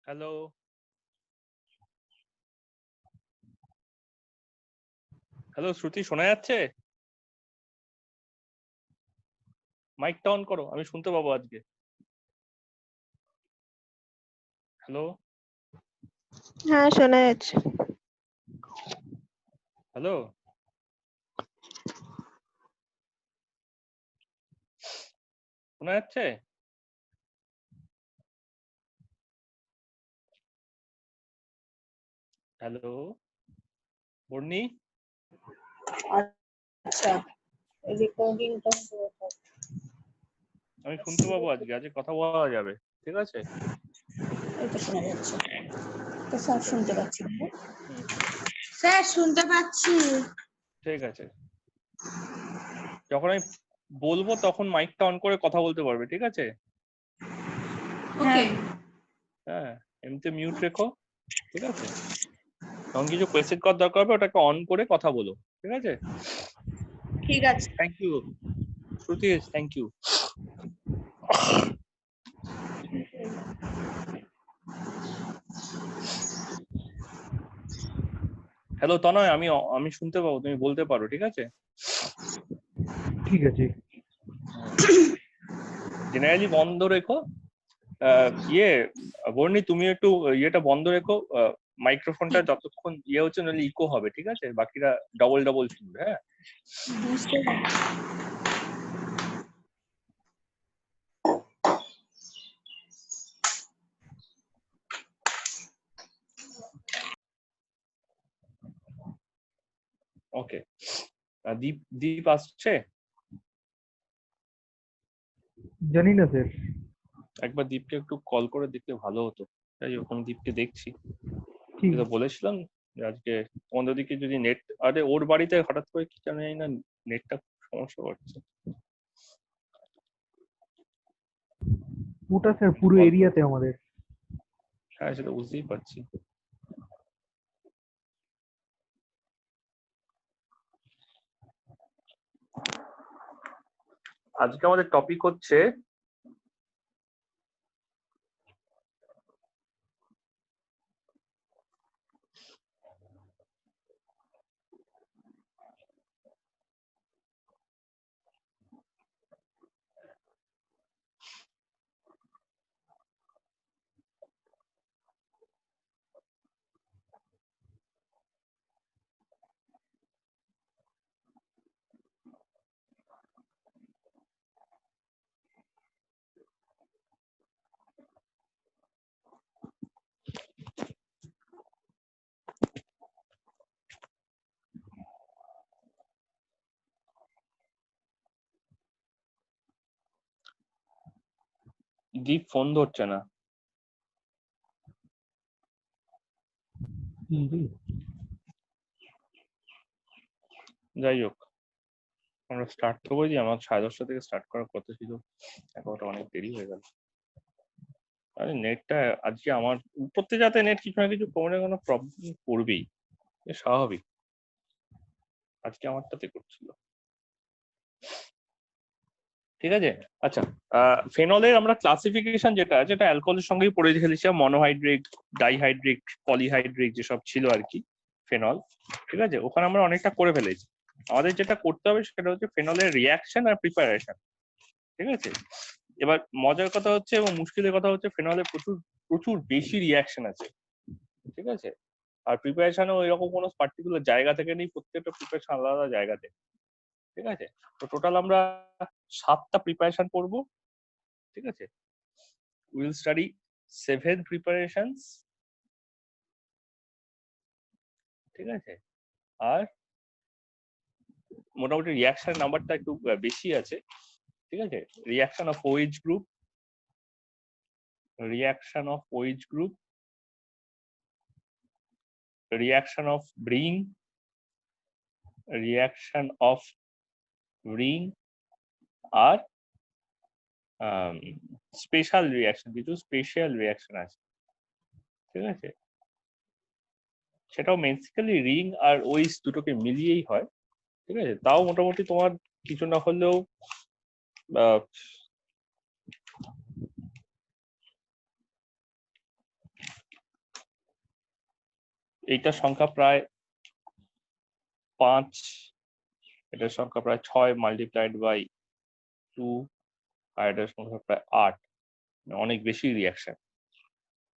Hello, hello শ্রুতি, শোনা যাচ্ছে? মাইকটা অন করো, আমি শুনতে পাবো আজকে। হ্যালো, হ্যাঁ, শোনা যাচ্ছে। হ্যালো, শোনা যাচ্ছে? হ্যালো, বর্ণি, আচ্ছা, রেকর্ডিংটা আমি শুনতে পাবো আজকে, আজকে কথা বলা যাবে, ঠিক আছে? এই তো শোনা যাচ্ছে। তো স্যার শুনতে পাচ্ছি। হুম, স্যার শুনতে পাচ্ছি। ঠিক আছে। যখন আমি বলবো তখন মাইকটা অন করে কথা বলতে পারবে, ঠিক আছে? ওকে। হ্যাঁ, এমনিতে মিউট রেখো, ঠিক আছে? তখন কিছু কোয়েশ্চেন করার দরকার হবে, ওটাকে অন করে কথা বলো, ঠিক আছে? ঠিক আছে। Thank you Shruti, thank you. Hello Tanay, আমি শুনতে পাবো, তুমি বলতে পারো, ঠিক আছে? ঠিক আছে। জেনারেলি বন্ধ রেখো। বর্ণি, তুমি একটু ইয়েটা বন্ধ রেখো, মাইক্রোফোনটা যতক্ষণ ইয়ে হচ্ছে, নাহলে ইকো হবে, ঠিক আছে? বাকিরা ডবল ডবল শুনবে। হ্যাঁ, বুঝতে পারছি। ওকে। দীপ দীপ আসছে? জানি না স্যার। একবার দীপকে একটু কল করে দেখলে ভালো হতো। তাই ওখানে দীপকে দেখছি, ঠিক তো বলেছিলাম যে আজকে তোমাদের দিকে যদি নেট, আরে ওর বাড়িতে হঠাৎ করে কি জানি না নেটটা সমস্যা করছে। ওটা স্যার পুরো বল। এরিয়াতে আমাদের। হ্যাঁ, সেটা বুঝতেই পারছি। আজকে আমাদের টপিক হচ্ছে দীপ ফোন ধরছে না। যাই হোক, আমরা স্টার্ট তো করেছি, আমার 10:30 থেকে স্টার্ট করার কথা ছিল, এখন ওটা অনেক দেরি হয়ে গেল। আরে নেটটা আজকে আমার উপরতে যাতে নেট কিছু না কিছু কোনো না কোনো প্রবলেম করবেই, এ স্বাভাবিক। আজকে আমারটাতে করছিল, ঠিক আছে? আচ্ছা, ফেনলের আমরা ক্লাসিফিকেশন যেটা আছে, এটা অ্যালকোহলের সঙ্গেই পড়ে ফেলেছিলাম, মনোহাইড্রেট, ডাইহাইড্রেট, পলিহাইড্রেট যেসব ছিল আর কি, ফেনল, ঠিক আছে? ওখানে আমরা অনেকটা করে ফেলেছি। আমাদের যেটা করতে হবে সেটা হচ্ছে ফেনলের রিয়াকশন আর প্রিপারেশন, ঠিক আছে? এবার মজার কথা হচ্ছে এবং মুশকিলের কথা হচ্ছে, ফেনলে প্রচুর প্রচুর বেশি রিয়াকশন আছে, ঠিক আছে? আর প্রিপারেশনও এরকম কোনো পার্টিকুলার জায়গা থেকে নেই, প্রত্যেকটা প্রিপারেশন আলাদা আলাদা জায়গাতে, ঠিক আছে? তো টোটাল আমরা 7টা প্রিপারেশন করবো, ঠিক আছে? উইল স্টাডি 7 প্রিপারেশনস, ঠিক আছে? আর মোটামুটি রিয়াকশন নাম্বারটা একটু বেশি আছে, ঠিক আছে? Reaction of OH group, reaction of OH group, reaction of ব্রিং, রিয়াকশন অফ রিং, আর স্পেশাল রিয়াকশন, কিছু স্পেশাল রিয়াকশন আছে, ঠিক আছে? সেটাও বেসিক্যালি রিং আর ওইস দুটোকে মিলিয়েই হয়, ঠিক আছে? তাও মোটামুটি তোমার কিছু না হলেও এইটার সংখ্যা প্রায় 5, এটার সংখ্যা প্রায় 6 মাল্টিপ্লাইড বাই 2, আর এটার সংখ্যা প্রায় 8, অনেক বেশি রিয়াকশন।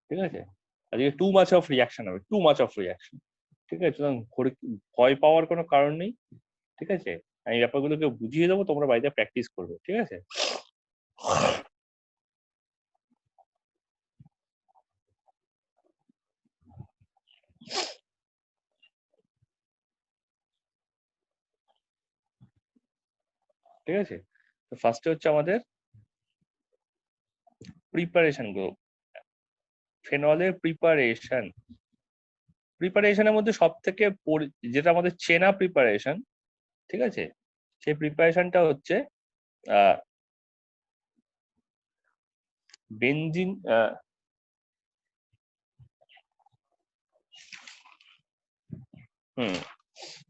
ঠিক আছে, আজকে টু মাচ অফ রিয়াকশন হবে, টু মাচ অফ রিয়াকশন। ঠিক আছে, সুতরাং ভয় পাওয়ার কোনো কারণ নেই। ঠিক আছে, আমি ব্যাপারগুলোকে বুঝিয়ে দেবো, তোমরা বাড়িতে প্র্যাকটিস করবে। ঠিক আছে, ঠিক আছে। তো ফার্স্টে হচ্ছে আমাদের প্রিপারেশন গ্রুপ, ফেনলের প্রিপারেশনের মধ্যে সব থেকে যেটা আমাদের চেনা প্রিপারেশন, ঠিক আছে, সেই প্রিপারেশনটা হচ্ছে বেনজিন।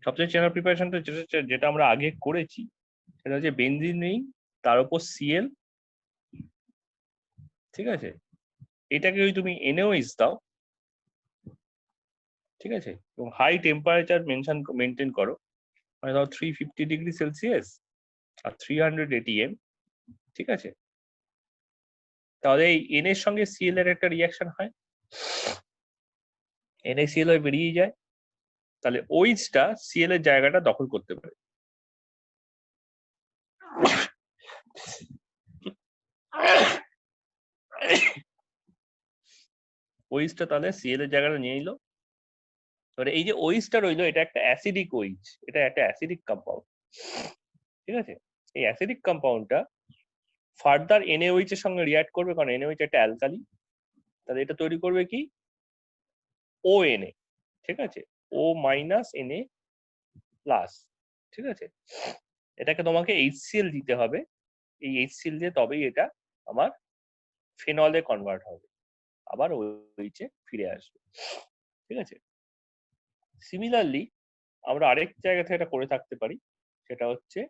সবচেয়ে চেনা প্রিপারেশনটা যেটা আমরা আগে করেছি সেটা হচ্ছে বেনজিন রিং, তার উপর সিএল। ঠিক আছে, এটাকে যদি তুমি NaOH দাও, ঠিক আছে, এবং হাই টেম্পারেচার মেনটেন করো, মানে ধরো 350°C আর 300 ATM, ঠিক আছে, তাহলে এই N এর সঙ্গে Cl এর একটা রিয়াকশন হয়, NaCl হয়ে বেরিয়ে যায়, তাহলে OH-টা Cl এর জায়গাটা দখল করতে পারে। OH-টা তাহলে Cl এর জায়গাটা নিয়ে নিল। এবারে এই যে OH-টা রইলো, এটা একটা অ্যাসিডিক OH, এটা একটা অ্যাসিডিক কম্পাউন্ড। ঠিক আছে, এই অ্যাসিডিক কম্পাউন্ডটা ফার্দার NaOH এর সঙ্গে রিঅ্যাক্ট করবে, কারণ NaOH একটা অ্যালকালি, তাহলে এটা তৈরি করবে কি ONa। ঠিক আছে, O মাইনাস Na প্লাস। ঠিক আছে, এটাকে তোমাকে HCl দিতে হবে, এই HCl দিয়ে তবেই এটা আমার ফেনলে কনভার্ট হবে, আবার OH-এ ফিরে আসবে। ঠিক আছে, সিমিলারলি আমরা আরেক জায়গা থেকে এটা করে থাকতে পারি, সেটা হচ্ছে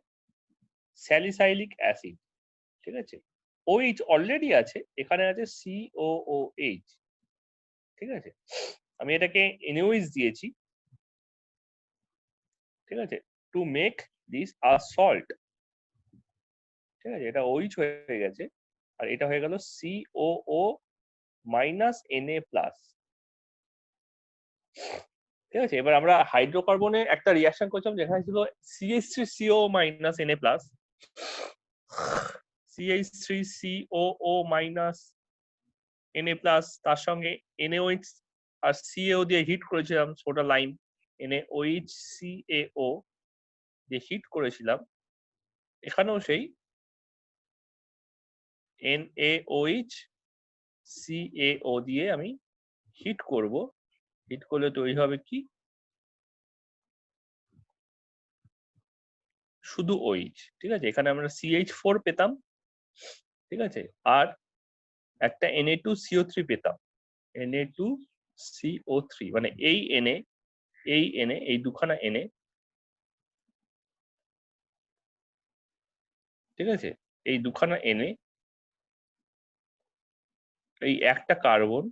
স্যালিসাইলিক অ্যাসিড। ঠিক আছে, OH অলরেডি আছে, এখানে আছে COOH। ঠিক আছে, আমি এটাকে NaOH দিয়েছি, ঠিক আছে, to make this a salt. ঠিক আছে, এটা OH হয়ে গেছে, আর এটা হয়ে গেল COO মাইনাস Na প্লাস। ঠিক আছে, এবার আমরা হাইড্রোকার্বনে একটা রিয়াকশন করছিলাম যেখানে ছিল CH3CO minus Na plus, CH3COO minus Na plus, তার সঙ্গে NaOH আর CaO দিয়ে হিট করেছিলাম, সোডা লাইম NaOH CaO দিয়ে হিট করেছিলাম। এখানেও সেই NaOH CaO দিয়ে আমি হিট করব, হিট করলে তৈরি হবে কি শুধু OH। ঠিক আছে, এখানে আমরা CH4 পেতাম, ঠিক আছে, আর একটা Na2CO3 পেতাম, Na2CO3, মানে এই Na, এই দুখানা Na, ঠিক আছে, এই দুখানা Na, এই একটা কার্বন,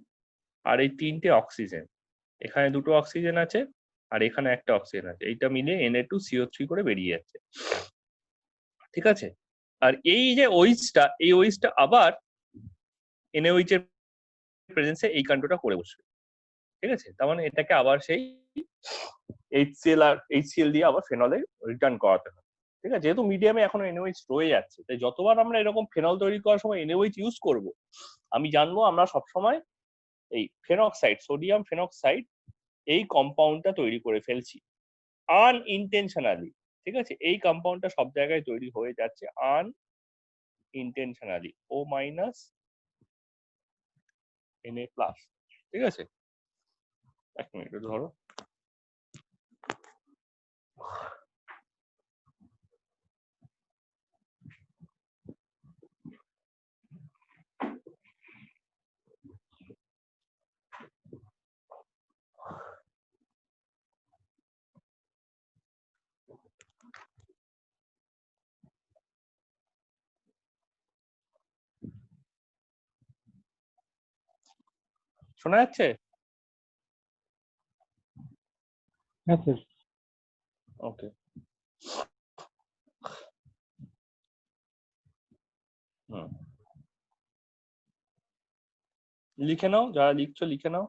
আর এই 3টে অক্সিজেন, এখানে 2টো অক্সিজেন আছে আর এখানে একটা অক্সিজেন আছে, এইটা মিলে Na2CO3 করে বেরিয়ে যাচ্ছে। ঠিক আছে, আর এই যে OH-টা, এই OH-টা আবার NaOH এর প্রেজেন্সে এই কাণ্ডটা করে বসবে। ঠিক আছে, তার মানে এটাকে আবার সেই HCl আর HCl দিয়ে আবার ফেনলে রিটার্ন করাতে হবে। ঠিক আছে, যেহেতু মিডিয়ামে এখনো NaOH রয়ে যাচ্ছে, তাই যতবার আমরা এরকম ফেনল তৈরি করার সময় NaOH ইউজ করব, আমি জানবো আমরা সবসময় এই ফেনক্সাইড, সোডিয়াম ফেনক্সাইড, এই কম্পাউন্ডটা তৈরি করে ফেলছি আনইনটেনশনালি। ঠিক আছে, এই কম্পাউন্ডটা সব জায়গায় তৈরি হয়ে যাচ্ছে unintentionally, O minus Na plus. ঠিক আছে, এক মিনিট ধরো, শোনা যাচ্ছে? হ্যাঁ স্যার। ওকে, হুম, লিখে নাও, যারা লিখছো লিখে নাও।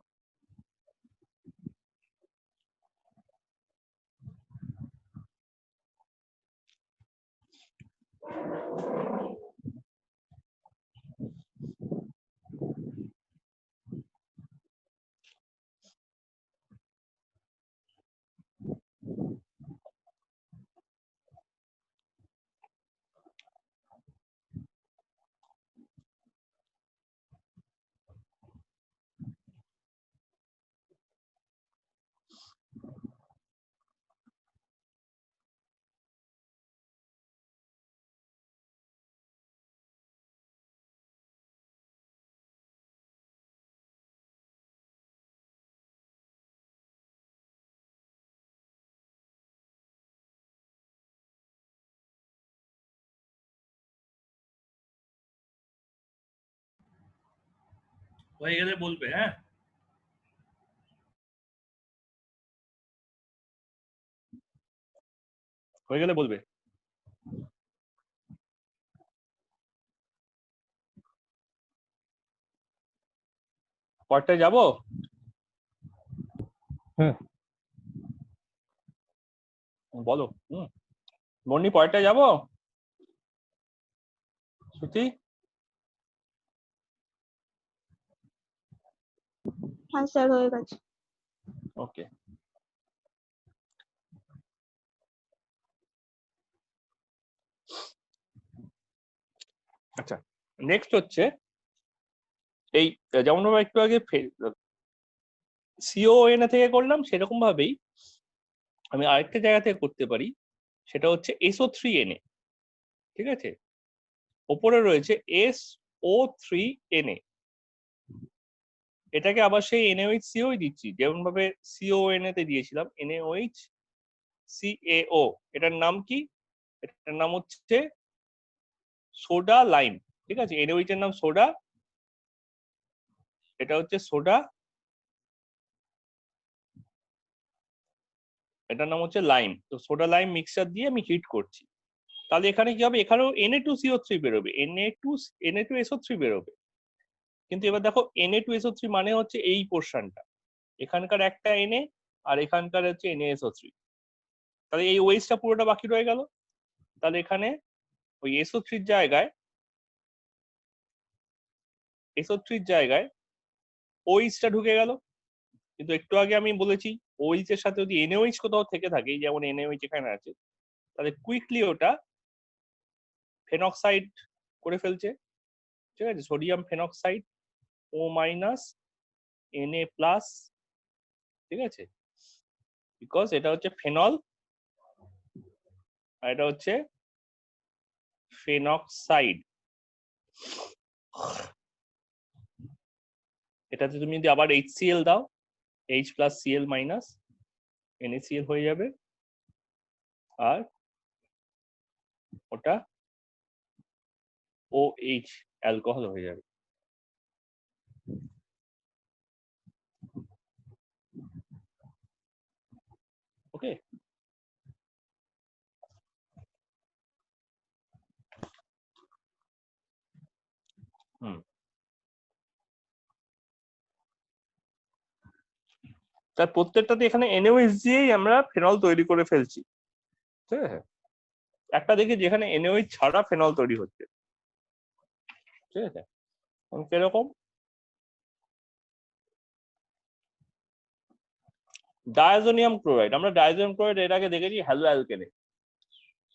হয়ে গেলে বলবে, হ্যাঁ? হয়ে গেলে বলবে। কয়টায় যাবো? হ্যাঁ বলো। মন্নি, কয়টায় যাবো? শ্রুতি? হ্যাঁ স্যার, হয়ে গেছে। ওকে, আচ্ছা, নেক্সট হচ্ছে এই, যেমন আমরা একটু আগে সিওএনএ থেকে করলাম, সেরকম ভাবেই আমি আরেকটা জায়গা থেকে করতে পারি, সেটা হচ্ছে SO3Na। ঠিক আছে, ওপরে রয়েছে SO3Na, এটাকে আবার সেই NaOH CO দিচ্ছি, যেমন ভাবে CONA তে দিয়েছিলাম NaOH CaO। এটার নাম কি? এটার নাম হচ্ছে সোডা লাইম। ঠিক আছে, NaOH এর নাম সোডা, এটা হচ্ছে সোডা, এটার নাম হচ্ছে লাইম। তো সোডা লাইম মিক্সচার দিয়ে আমি হিট করছি, তাহলে এখানে কি হবে? এখানেও Na2CO3 বেরোবে, Na2SO3 বেরোবে। কিন্তু এবার দেখো, Na2SO3 মানে হচ্ছে এই পোর্শনটা, এখানকার একটা Na আর এখানকার হচ্ছে NaSO3, তাহলে এই ওয়েসটা পুরোটা বাকি রয়ে গেল। তাহলে এখানে ওই SO3 জায়গায় ওইচটা ঢুকে গেল। কিন্তু একটু আগে আমি বলেছি ওইচ এর সাথে যদি NaOH কোথাও থেকে থাকে, যেমন NaOH এখানে আছে, তাহলে কুইকলি ওটা ফেনক্সাইড করে ফেলছে। ঠিক আছে, সোডিয়াম ফেনক্সাইড O- Na+, ঠিক আছে, বিকজ এটা হচ্ছে ফেনল আর এটা হচ্ছে ফেনক্সাইড। এটাতে তুমি যদি আবার HCl দাও, H+Cl- NaCl হয়ে যাবে, আর ওটা OH অ্যালকোহল হয়ে যাবে। ওকে, তার প্রত্যেকটাতে এখানে NaOH দিয়েই আমরা ফেনল তৈরি করে ফেলছি। ঠিক আছে, একটা দেখি যেখানে NaOH ছাড়া ফেনল তৈরি হচ্ছে। ঠিক আছে, কিরকম? ডায়াজোনিয়াম ক্লোরাইড, আমরা ডায়াজোনিয়াম ক্লোরাইড এর আগে দেখেছি হ্যালো অ্যালকেনে।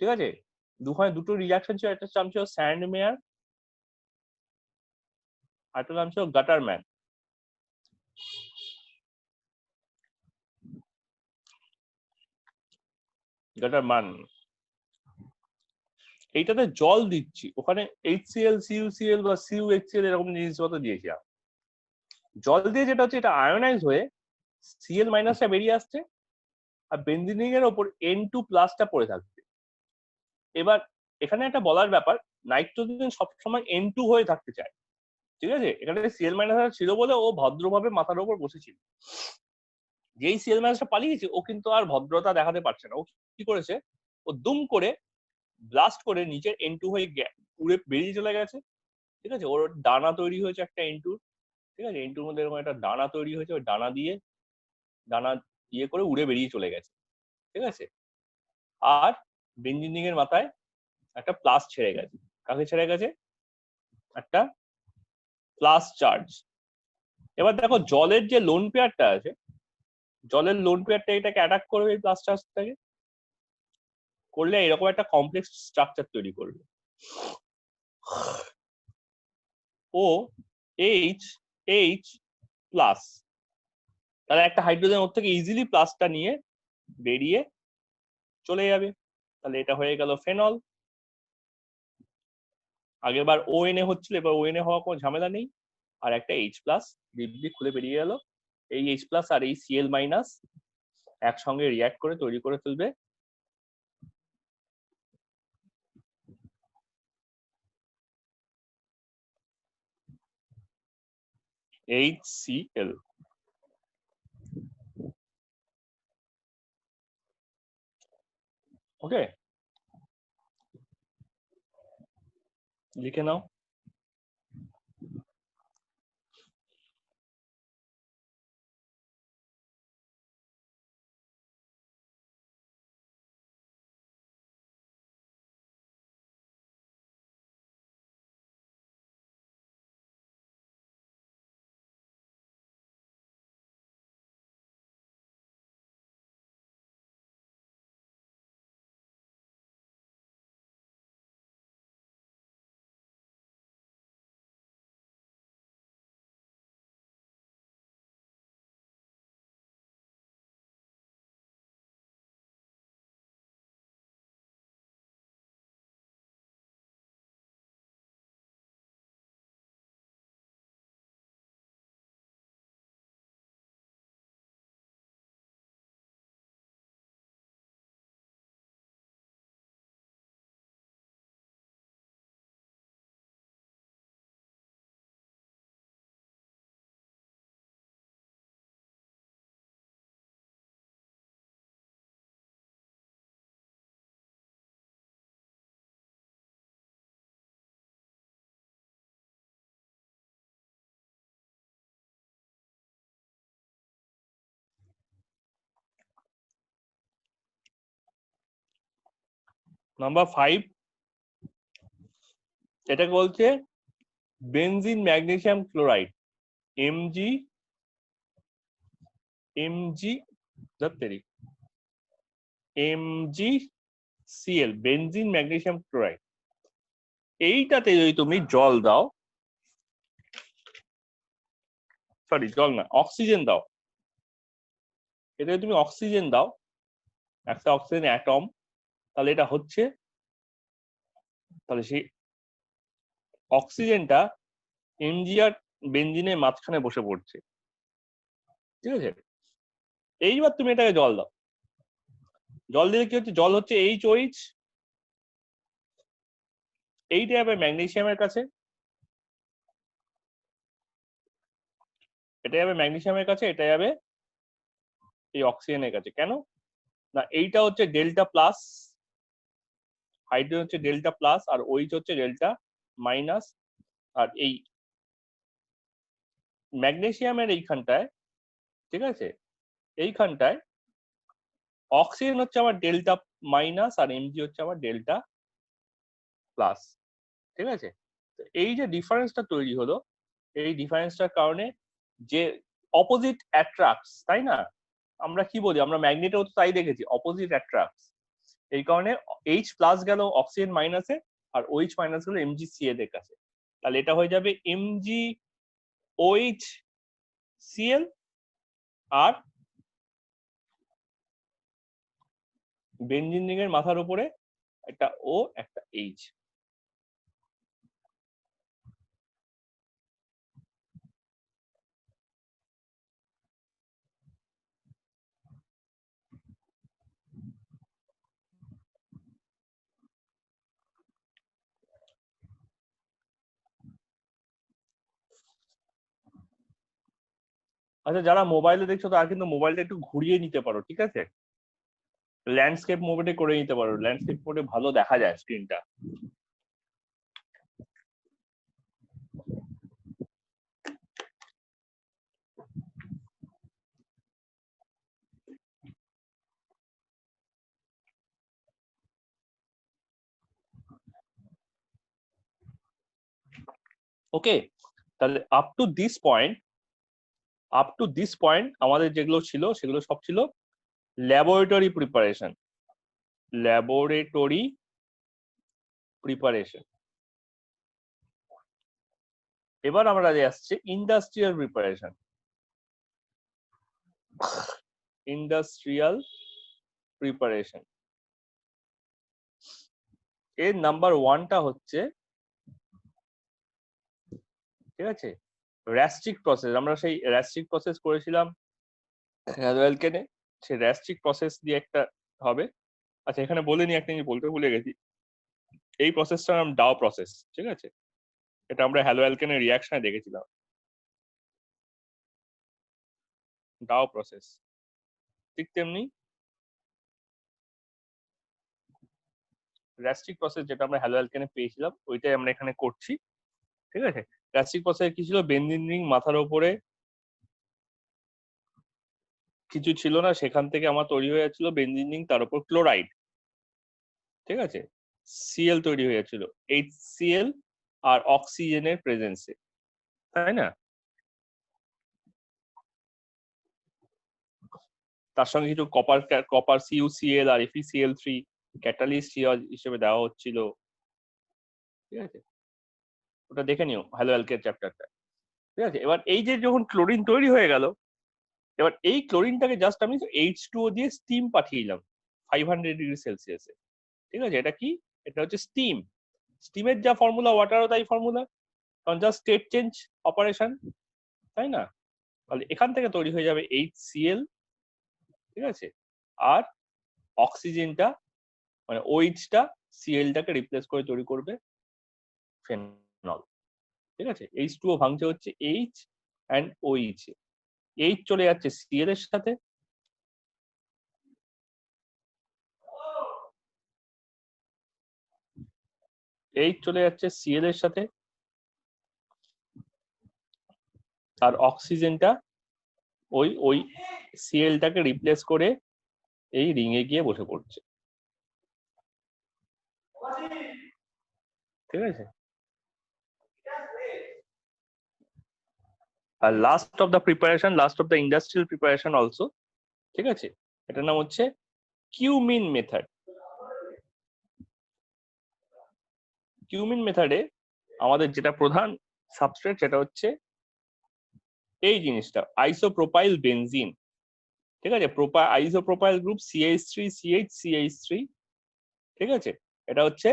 ঠিক আছে, দুটো রিঅ্যাকশন ছিল, একটা নাম ছিল স্যান্ড মেয়ার, আর একটা নাম ছিল গাটারম্যান। গাটারম্যান, এইটাতে জল দিচ্ছি, ওখানে HCl CuCl বা CuHCl এরকম জিনিসপত্র দিয়েছি। জল দিয়ে যেটা হচ্ছে, এটা আয়োনাইজ হয়ে Cl- টা বেরিয়ে আসছে, আর বেনজিনিং এর ওপর N2+ পড়ে থাকছে। এবার এখানে একটা বলার ব্যাপার, নাইট্রোজেন সবসময় N2 হয়ে থাকতে চায়। ঠিক আছে, এখানে Cl- ছিল বলে ও ভদ্রভাবে মাথার উপর বসেছিল। যেই সিএল মাইনাসটা পালিয়েছে ও কিন্তু আর ভদ্রতা দেখাতে পারছে না। ও কি করেছে, ও দুম করে ব্লাস্ট করে নিচের N2 হয়ে উড়ে বেরিয়ে চলে গেছে। ঠিক আছে, ওর ডানা তৈরি হয়েছে একটা N2, ঠিক আছে, N2 মধ্যে এরকম একটা ডানা তৈরি হয়েছে, ওই ডানা করে উড়ে বেরিয়ে চলে গেছে। ঠিক আছে, আর বেঞ্জিন এর মাথায় একটা প্লাস ছেড়ে গেছে। কাকে ছেড়ে গেছে? একটা প্লাস চার্জ। এবার দেখো জলের যে লোন পেয়ারটা আছে, জলের লোন পেয়ারটা এটাকে অ্যাটাক করবে এই প্লাস চার্জটাকে, করলে এরকম একটা কমপ্লেক্স স্ট্রাকচার তৈরি করবে। ও এইচ এইচ প্লাস, তাহলে একটা হাইড্রোজেন ওর থেকে ইজিলি প্লাসটা নিয়ে বেরিয়ে চলে যাবে। তাহলে এটা হয়ে গেল ফেনল। আগেরবার ONA হচ্ছিল, এবার ONA হওয়ার কোনো ঝামেলা নেই। আর একটা H প্লাস দিব্যি খুলে বেরিয়ে গেল। এই H প্লাস আর এই Cl মাইনাস একসঙ্গে রিয়াক্ট করে তৈরি করে ফেলবে HCl। ওকে, লিখে নাও। নাম্বার 5, এটাকে বলছে benzene magnesium chloride, MG MG MgCl, benzene magnesium chloride. এইটাতে যদি তুমি জল দাও, সরি জল না, অক্সিজেন দাও, এটাতে তুমি অক্সিজেন দাও, একটা অক্সিজেন অ্যাটম, তাহলে এটা হচ্ছে, তাহলে সেই অক্সিজেনটা এমজি আর বেনজিনের মাঝখানে বসে পড়ছে। ঠিক আছে, এইবার তুমি এটাকে জল দাও, জল দিলে কি হচ্ছে, জল হচ্ছে HOH, এইটা যাবে ম্যাগনেসিয়ামের কাছে, এটা যাবে ম্যাগনেসিয়ামের কাছে, এটা যাবে এই অক্সিজেনের কাছে। কেন না, এইটা হচ্ছে ডেল্টা প্লাস, হাইড্রোজেন হচ্ছে ডেল্টা প্লাস আর OH হচ্ছে ডেল্টা মাইনাস। আর এই ম্যাগনেসিয়ামের এইখানটায়, ঠিক আছে, এইখানটায় অক্সিজেন হচ্ছে আমার ডেল্টা মাইনাস আর এমজি হচ্ছে আমার ডেল্টা প্লাস। ঠিক আছে, তো এই যে ডিফারেন্সটা তৈরি হলো, এই ডিফারেন্সটার কারণে যে অপোজিট অ্যাট্রাক্টস, তাই না, আমরা কি বলি, আমরা ম্যাগনেটেও তো তাই দেখেছি, অপোজিট অ্যাট্রাক্টস। এই কারণে H প্লাস গেল অক্সিজেন মাইনাসে আর OH মাইনাস গেল MgCl এর কাছে। তাহলে এটা হয়ে যাবে MgOHCl আর বেনজিন রিং এর মাথার উপরে একটা O একটা H। আচ্ছা, যারা মোবাইলে দেখছো তারা কিন্তু মোবাইলটা একটু ঘুরিয়ে নিতে পারো, ঠিক আছে? ল্যান্ডস্কেপ মোডে করে নিতে পারো, ল্যান্ডস্কেপ মোডে ভালো দেখা যায় স্ক্রিনটা। ওকে, তাহলে আপ টু দিস পয়েন্ট আমাদের যেগুলো ছিল সেগুলো সব ছিল ল্যাবরেটরি প্রিপারেশন। এবার আমরা আসছে ইন্ডাস্ট্রিয়াল প্রিপারেশন। এর নাম্বার 1টা হচ্ছে, ঠিক আছে, র্যাস্ট্রিক প্রসেস। আমরা সেই র্যাস্ট্রিক প্রসেস করেছিলাম হ্যালোঅ্যালকেনে, সেই র্যাস্ট্রিক প্রসেস দিয়ে একটা হবে। আচ্ছা, এখানে বলিনি, একটা জিনিস বলতে ভুলে গেছি, এই প্রসেসটার নাম ডাও প্রসেস, ঠিক আছে? এটা আমরা হ্যালোঅ্যালকেনের রিয়াকশনে দেখেছিলাম, ডাও প্রসেস। ঠিক তেমনি র্যাস্ট্রিক প্রসেস যেটা আমরা হ্যালোঅ্যালকেনে পেয়েছিলাম ওইটাই আমরা এখানে করছি, ঠিক আছে? র্যাস্ট্রিক প্রসেস কি ছিল? বেনজিন রিং মাথার উপরে কিছু ছিল না, সেখান থেকে আমার তৈরি হয়ে যাচ্ছিল বেনজিন রিং, তার উপর ক্লোরাইড, ঠিক আছে? সিএল তৈরি হয়ে যাচ্ছিল, HCl আর অক্সিজেনের প্রেজেন্সে, তাই না? তার সঙ্গে কিছু কপার CuCl আর FeCl3 ক্যাটালিস্ট হিসেবে দেওয়া হচ্ছিল, ঠিক আছে? ওটা দেখে নিও হ্যালোঅ্যালকেন চ্যাপ্টারটা, ঠিক আছে? এবার এই যে যখন ক্লোরিন তৈরি হয়ে গেল, এবার এই ক্লোরিনটাকে জাস্ট আমি H2O দিয়ে স্টিম পাঠিয়ে দিলাম 500 ডিগ্রি সেলসিয়াসে, ঠিক আছে? এটা কি? এটা হচ্ছে স্টিম। স্টিমের যা ফর্মুলা, ওয়াটারও তাই ফর্মুলা, কারণ জাস্ট স্টেট চেঞ্জ অপারেশন, তাই না? তাহলে এখান থেকে তৈরি হয়ে যাবে HCl, ঠিক আছে? আর অক্সিজেনটা মানে OH-টা Cl-টাকে রিপ্লেস করে তৈরি করবে ফেনল, ঠিক আছে? H2O ভাঙছে হচ্ছে H and OH, H চলে যাচ্ছে Cl এর সাথে, H চলে যাচ্ছে Cl এর সাথে, আর অক্সিজেনটা ওই Cl-টাকে রিপ্লেস করে এই রিং এ গিয়ে বসে পড়ছে, ঠিক আছে? আর last of the industrial preparation also, ঠিক আছে? এটার নাম হচ্ছে কিউমিন মেথড। কিউমিন মেথডে আমাদের যেটা প্রধান সাবস্ট্রেট সেটা হচ্ছে এই জিনিসটা, আইসোপ্রোপাইল বেনজিন, ঠিক আছে? আইসোপ্রোপাইল গ্রুপ CH3CH3, ঠিক আছে? এটা হচ্ছে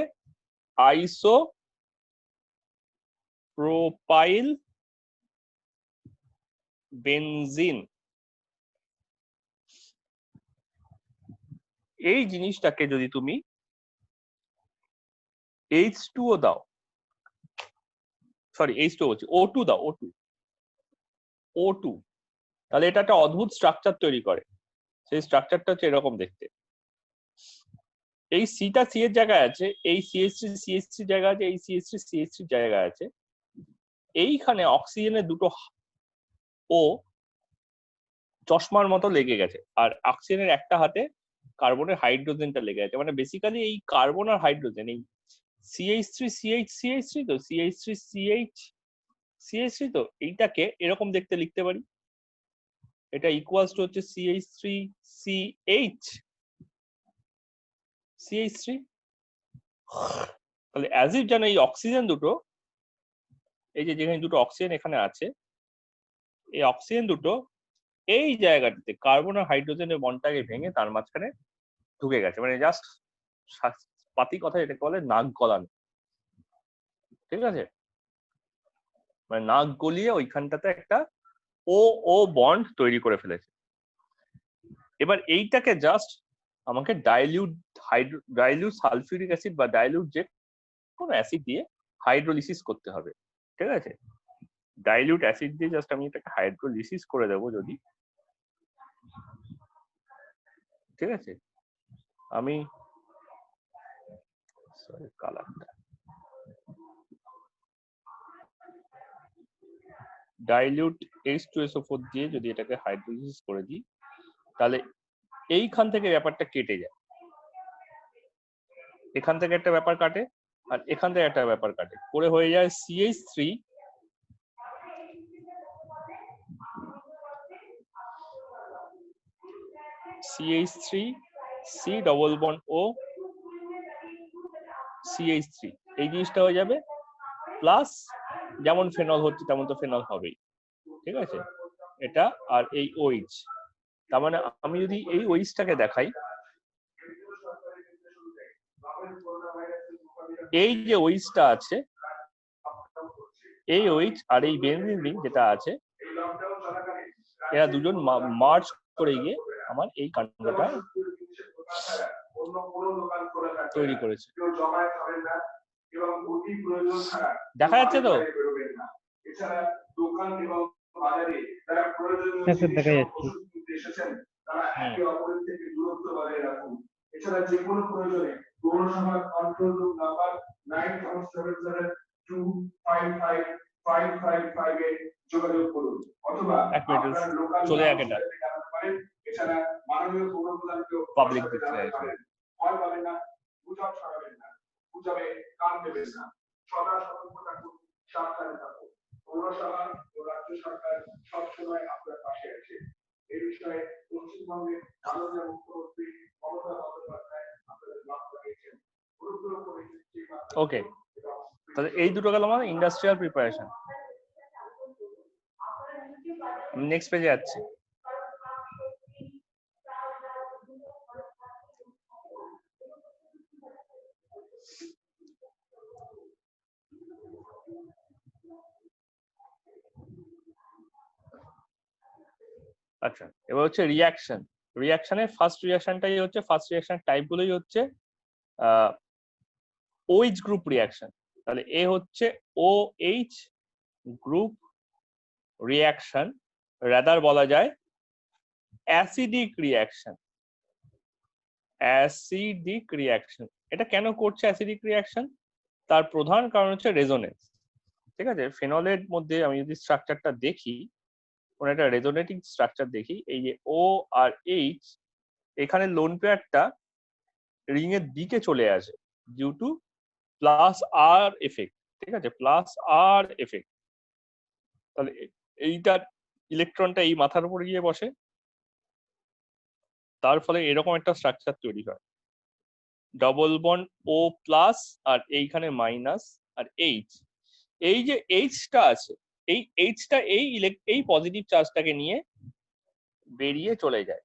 আইসোপ্রোপাইল বেনজিন। এই জিনিসটাকে যদি তুমি H2O দাও, সরি H2O বলছি, O2 দাও, O2, তাহলে এটা একটা অদ্ভুত স্ট্রাকচার তৈরি করে। সেই স্ট্রাকচারটা হচ্ছে এরকম দেখতে, এই সিটা সি এর জায়গায় আছে, এই CH3 জায়গা আছে, এই CH3 জায়গা আছে, এইখানে অক্সিজেনের দুটো ও চশমার মতো লেগে গেছে, আর অক্সিজেনের একটা হাতে কার্বনের হাইড্রোজেনটা লেগে আছে। মানে বেসিক্যালি এই কার্বন আর হাইড্রোজেন, এই CH3 তো CH3 তো এইটাকে এরকম দেখতে লিখতে পারি, এটা ইকুয়ালস টু হচ্ছে CH3 তাহলে অ্যাজ ইফ যেন এই অক্সিজেন দুটো, এই যে যেখানে দুটো অক্সিজেন এখানে আছে, এই অক্সিজেন দুটো এই জায়গাটিতে কার্বন আর হাইড্রোজেনের বন্ডটাকে ভেঙে তার মাঝখানে ঢুকে গেছে। মানে জাস্ট পাতি কথা এটাকে বলে নাক গলানো, ঠিক আছে? মানে নাক গলিয়ে ওইখানটাতে একটা ও বন্ড তৈরি করে ফেলেছে। এবার এইটাকে জাস্ট আমাকে ডাইলিউট সালফিউরিক অ্যাসিড বা ডাইলিউট যে কোনো অ্যাসিড দিয়ে হাইড্রোলিসিস করতে হবে, ঠিক আছে? ডাইলিউট অ্যাসিড দিয়ে জাস্ট আমি এটাকে হাইড্রোলিসিস করে দেবো যদি, ঠিক আছে। আমি সরি কালারটা, ডাইলিউট H2SO4 দিয়ে যদি এটাকে হাইড্রোলিসিস করে দিই, তাহলে এইখান থেকে ব্যাপারটা কেটে যায়, এখান থেকে একটা ব্যাপার কাটে আর এখান থেকে একটা ব্যাপার কাটে, করে হয়ে যায় CH3 C double bond O CH3, এই জিনিসটা হয়ে যাবে প্লাস, যেমন ফেনল হচ্ছে তেমন তো ফেনল হবেই, ঠিক আছে। এটা আর এই OH, তার মানে আমি যদি এই OH-টাকে দেখাই, এই যে OH-টা আছে, এই OH আর এই বেনজিন রিং যেটা আছে, এরা দুজন মার্জ করে গিয়ে আমার এই কাণ্ডটা তৈরি করেছে। দেখা যাচ্ছে তো? হ্যাঁ স্যার, দেখা যাচ্ছে। এছাড়া যে কোনো প্রয়োজনে পৌরসভার কন্ট্রোল রুম নাম্বার 9772555555 এ যোগাযোগ করুন, অথবা আপনার লোকাল চলে যাক এটা জানাতে পারেন। এছাড়া মাননীয় পৌর প্রধানকেও পাবলিক ভয় পাবেন না, গুজব ছড়াবেন না, গুজবে কান দেবেন না, সদা সতর্ক থাকুন, সাবধানে থাকুন। পৌরসভা ও রাজ্য সরকার সবসময় আপনার পাশে আছে। এই বিষয়ে পশ্চিমবঙ্গের মাননীয় মুখ্যমন্ত্রী মমতা বন্দ্যোপাধ্যায় আপনাদের বার্তা দিয়েছেন। ওকে, তাহলে এই দুটো গেল আমার ইন্ডাস্ট্রিয়াল প্রিপারেশন। নেক্সট পেজে যাচ্ছি। আচ্ছা, এবার হচ্ছে রিয়াকশন। রিয়াকশনের ফার্স্ট রিয়াকশনটাই হচ্ছে, ফার্স্ট রিয়াকশন টাইপ গুলোই হচ্ছে OH গ্রুপ রিয়াকশন। তাহলে এ হচ্ছে OH গ্রুপ রিয়াকশন, রাদার বলা যায় অ্যাসিডিক রিয়াকশন। অ্যাসিডিক রিয়াকশন, এটা কেন করছে অ্যাসিডিক রিয়াকশন? তার প্রধান কারণ হচ্ছে রেজোনেন্স, ঠিক আছে। ফেনলের মধ্যে আমি যদি স্ট্রাকচারটা দেখি, কোন একটা রেজোনেটিং স্ট্রাকচার দেখি, এই যে O আর H, এখানে লোন পেয়ারটা রিং এর দিকে চলে আসে due to plus R effect, ঠিক আছে, প্লাস আর এফেক্ট। তাহলে এইটার ইলেকট্রনটা এই মাথার উপরে গিয়ে বসে, তার ফলে এরকম একটা স্ট্রাকচার তৈরি হয়, ডবল বন্ড O প্লাস আর এইখানে মাইনাস আর H। এই যে H-টা আছে, এই H-টা এই পজিটিভ চার্জটাকে নিয়ে বেরিয়ে চলে যায়।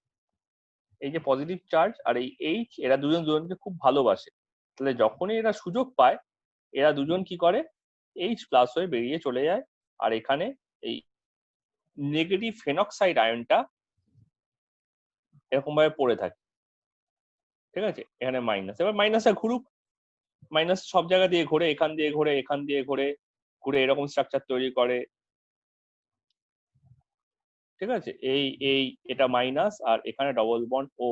এই যে পজিটিভ চার্জ আর এই H, এরা দুজন দুজনকে খুব ভালোবাসে। তাহলে যখনই এরা সুযোগ পায়, এরা দুজন কি করে, H প্লাস হয়ে বেরিয়ে চলে যায়, আর এখানে এই নেগেটিভ ফেনক্সাইড আয়নটা এরকম ভাবে পড়ে থাকে, ঠিক আছে। এখানে মাইনাস, এবার মাইনাসটা ঘুরুক, মাইনাস সব জায়গা দিয়ে ঘুরে, এখান দিয়ে ঘুরে, এখান দিয়ে ঘুরে, ঘুরে এরকম স্ট্রাকচার তৈরি করে, ঠিক আছে। এটা মাইনাস আর এখানে ডবল বন্ড O,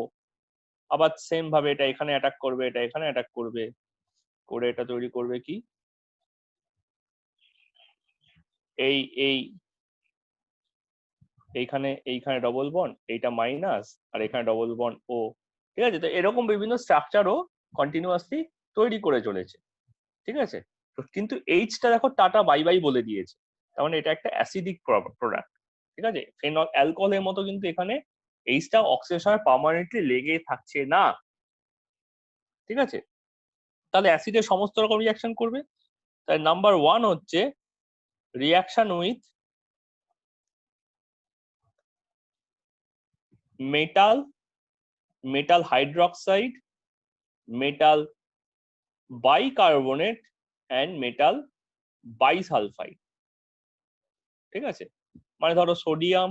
আবার সেম ভাবে এটা এখানে অ্যাটাক করবে, এটা এখানে অ্যাটাক করবে, করে এটা তৈরি করবে কি, এইখানে ডবল বন্ড, এইটা মাইনাস আর এখানে ডবল বন্ড O, ঠিক আছে। তো এরকম বিভিন্ন স্ট্রাকচারও কন্টিনিউয়াসলি তৈরি করে চলেছে, ঠিক আছে। তো কিন্তু H-টা দেখো টাটা বাই বাই বলে দিয়েছে, তার মানে এটা একটা অ্যাসিডিক প্রোডাক্ট, ঠিক আছে। ফেনল অ্যালকোহলের মতো কিন্তু এখানে H-টা অক্সিডেশনে পার্মানেন্টলি লেগে থাকছে না, ঠিক আছে। তাহলে অ্যাসিডের সমস্ত রকম রিয়াকশন করবে। তাই নাম্বার 1 হচ্ছে reaction with metal hydroxide, metal bicarbonate and metal bisulphide, ঠিক আছে। মানে ধরো সোডিয়াম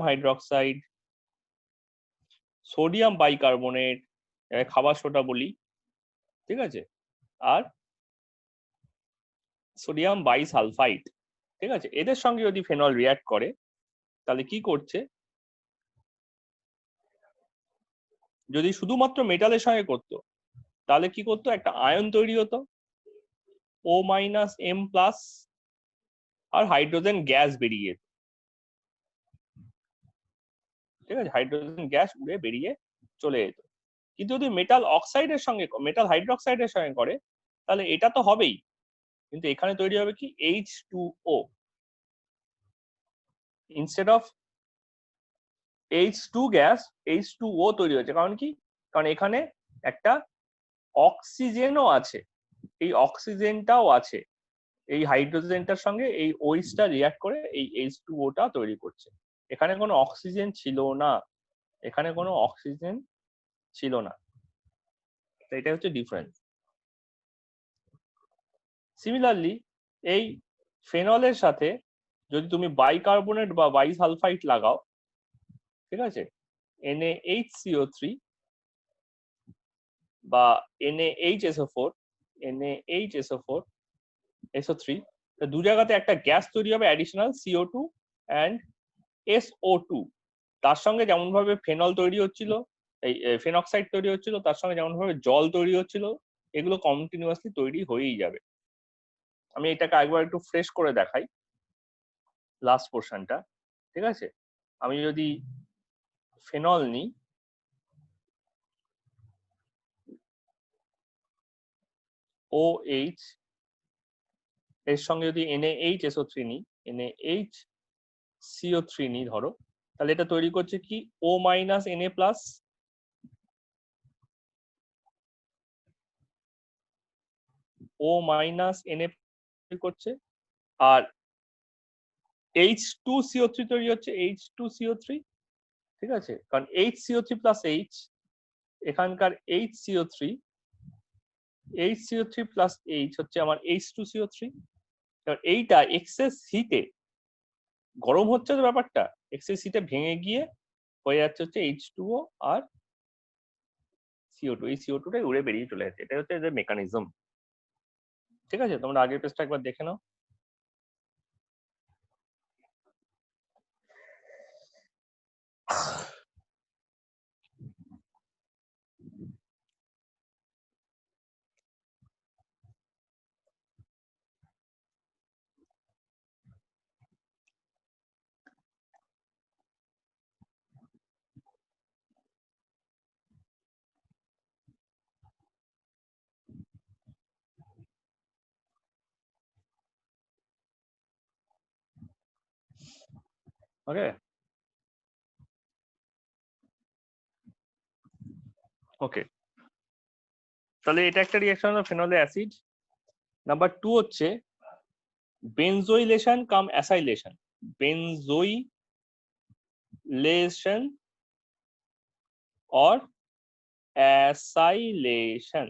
হাইড্রোক্সাইড, সোডিয়াম বাইকার্বনেট, খাবার সোডা বলি, ঠিক আছে, আর সোডিয়াম বাইসালফাইড, ঠিক আছে, এদের সঙ্গে যদি ফেনল রিঅ্যাক্ট করে তাহলে কি করছে, যদি শুধুমাত্র মেটালের সঙ্গে করতো তাহলে কি করতো, একটা আয়ন তৈরি হতো O মাইনাস M প্লাস, আর হাইড্রোজেন গ্যাস বেরিয়ে যেত। ঠিক আছে, হাইড্রোজেন গ্যাস উড়ে বেরিয়ে চলে যেত। কিন্তু যদি মেটাল অক্সাইডের সঙ্গে, মেটাল হাইড্রোক্সাইডের সঙ্গে করে তাহলে এটা তো হবেই, কিন্তু এখানে তৈরি হবে কি H2O instead of H2 gas, H2O তৈরি হচ্ছে। কারণ কি, কারণ এখানে একটা অক্সিজেনও আছে, এই অক্সিজেনটাও আছে, এই হাইড্রোজেনটার সঙ্গে এই ওইচটা রিঅ্যাক্ট করে এই H2O টা তৈরি করছে। এখানে কোনো অক্সিজেন ছিল না, এখানে কোনো অক্সিজেন ছিল না, এটা হচ্ছে ডিফারেন্স। সিমিলারলি এই ফেনলের সাথে যদি তুমি বাইকার্বনেট বা বাইসালফাইড লাগাও, ঠিক আছে, NaHCO3 বা NaHSO4, NaHSO4 SO3, দু জায়গাতে একটা গ্যাস তৈরি হবে অ্যাডিশনাল CO2 অ্যান্ড SO2। তার সঙ্গে যেমন ভাবে ফেনল তৈরি হচ্ছিল, এই ফেনক্সাইড তৈরি হচ্ছিল, তার সঙ্গে যেমন ভাবে জল তৈরি হচ্ছিল, এগুলো কন্টিনিউয়াসলি তৈরি হয়েই যাবে। আমি এটাকে একবার একটু ফ্রেশ করে দেখাই লাস্ট পোর্শনটা। ঠিক আছে, আমি যদি ফেনল নিই, OH এর সঙ্গে যদি NaHSO3 নিই, NaHCO3 নিই ধরো, তাহলে এটা তৈরি করছে কি O minus Na plus, O minus Na করছে, আর H2CO3 তৈরি হচ্ছে H2CO3। ঠিক আছে, কারণ HCO3 প্লাস H, এখানকার HCO3 প্লাস H হচ্ছে আমার H2CO3। এইটা এক্সেস হিটে গরম হচ্ছে তো ব্যাপারটা, এক্সেস হিটে ভেঙে গিয়ে হয়ে যাচ্ছে হচ্ছে H2O আর CO2, এই CO2টাই উড়ে বেরিয়ে চলে যাচ্ছে। এটা হচ্ছে এদের মেকানিজম। ঠিক আছে, তোমরা আগের পেজটা একবার দেখে নাও। ওকে, ওকে, তাহলে এটা একটা reaction of phenol acid. Number 2 হচ্ছে বেনজোইলেশন কাম অ্যাসাইলেশন। বেনজোইলেশন অর অ্যাসাইলেশন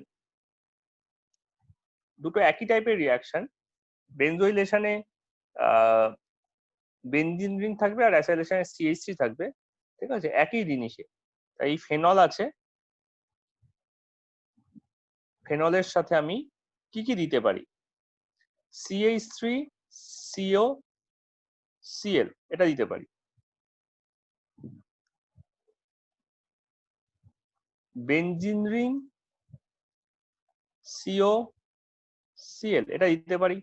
দুটো একই টাইপের রিঅ্যাকশন। বেনজোইলেশনে বেনজিন রিং থাকবে আর অ্যাসাইলেশনে CH3 থাকবে। ঠিক আছে, একই জিনিসে। এই ফেনল আছে, ফেনলের সাথে আমি কি কি দিতে পারি, CH3COCl এটা দিতে পারি, বেনজিন রিং COCl এটা দিতে পারি,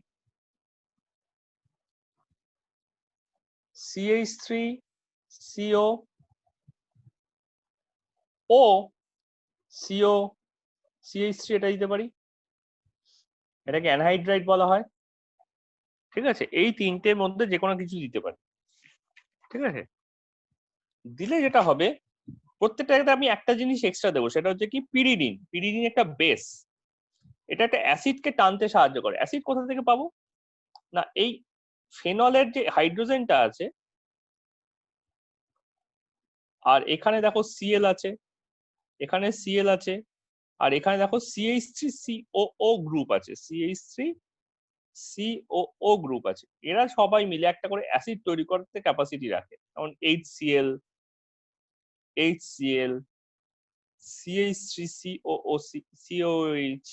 CH3CO এটা দিতে পারি, এটাকে অ্যানহাইড্রাইড বলা হয়। ঠিক আছে, এই তিনটের মধ্যে যে কোনো কিছু দিতে পারি। ঠিক আছে, দিলে যেটা হবে প্রত্যেকটাতে আমি একটা জিনিস এক্সট্রা দেবো, সেটা হচ্ছে কি পিরিডিন। পিরিডিন একটা বেস, এটা একটা অ্যাসিডকে টানতে সাহায্য করে। অ্যাসিড কোথা থেকে পাবো না, এই ফেনলের যে হাইড্রোজেনটা আছে, আর এখানে দেখো Cl আছে, এখানে Cl আছে, আর এখানে দেখো CH3COO গ্রুপ আছে, CH3COO গ্রুপ আছে। এরা সবাই মিলে একটা করে অ্যাসিড তৈরি করতে ক্যাপাসিটি রাখে। যেমন HCl, CH3COOCOH।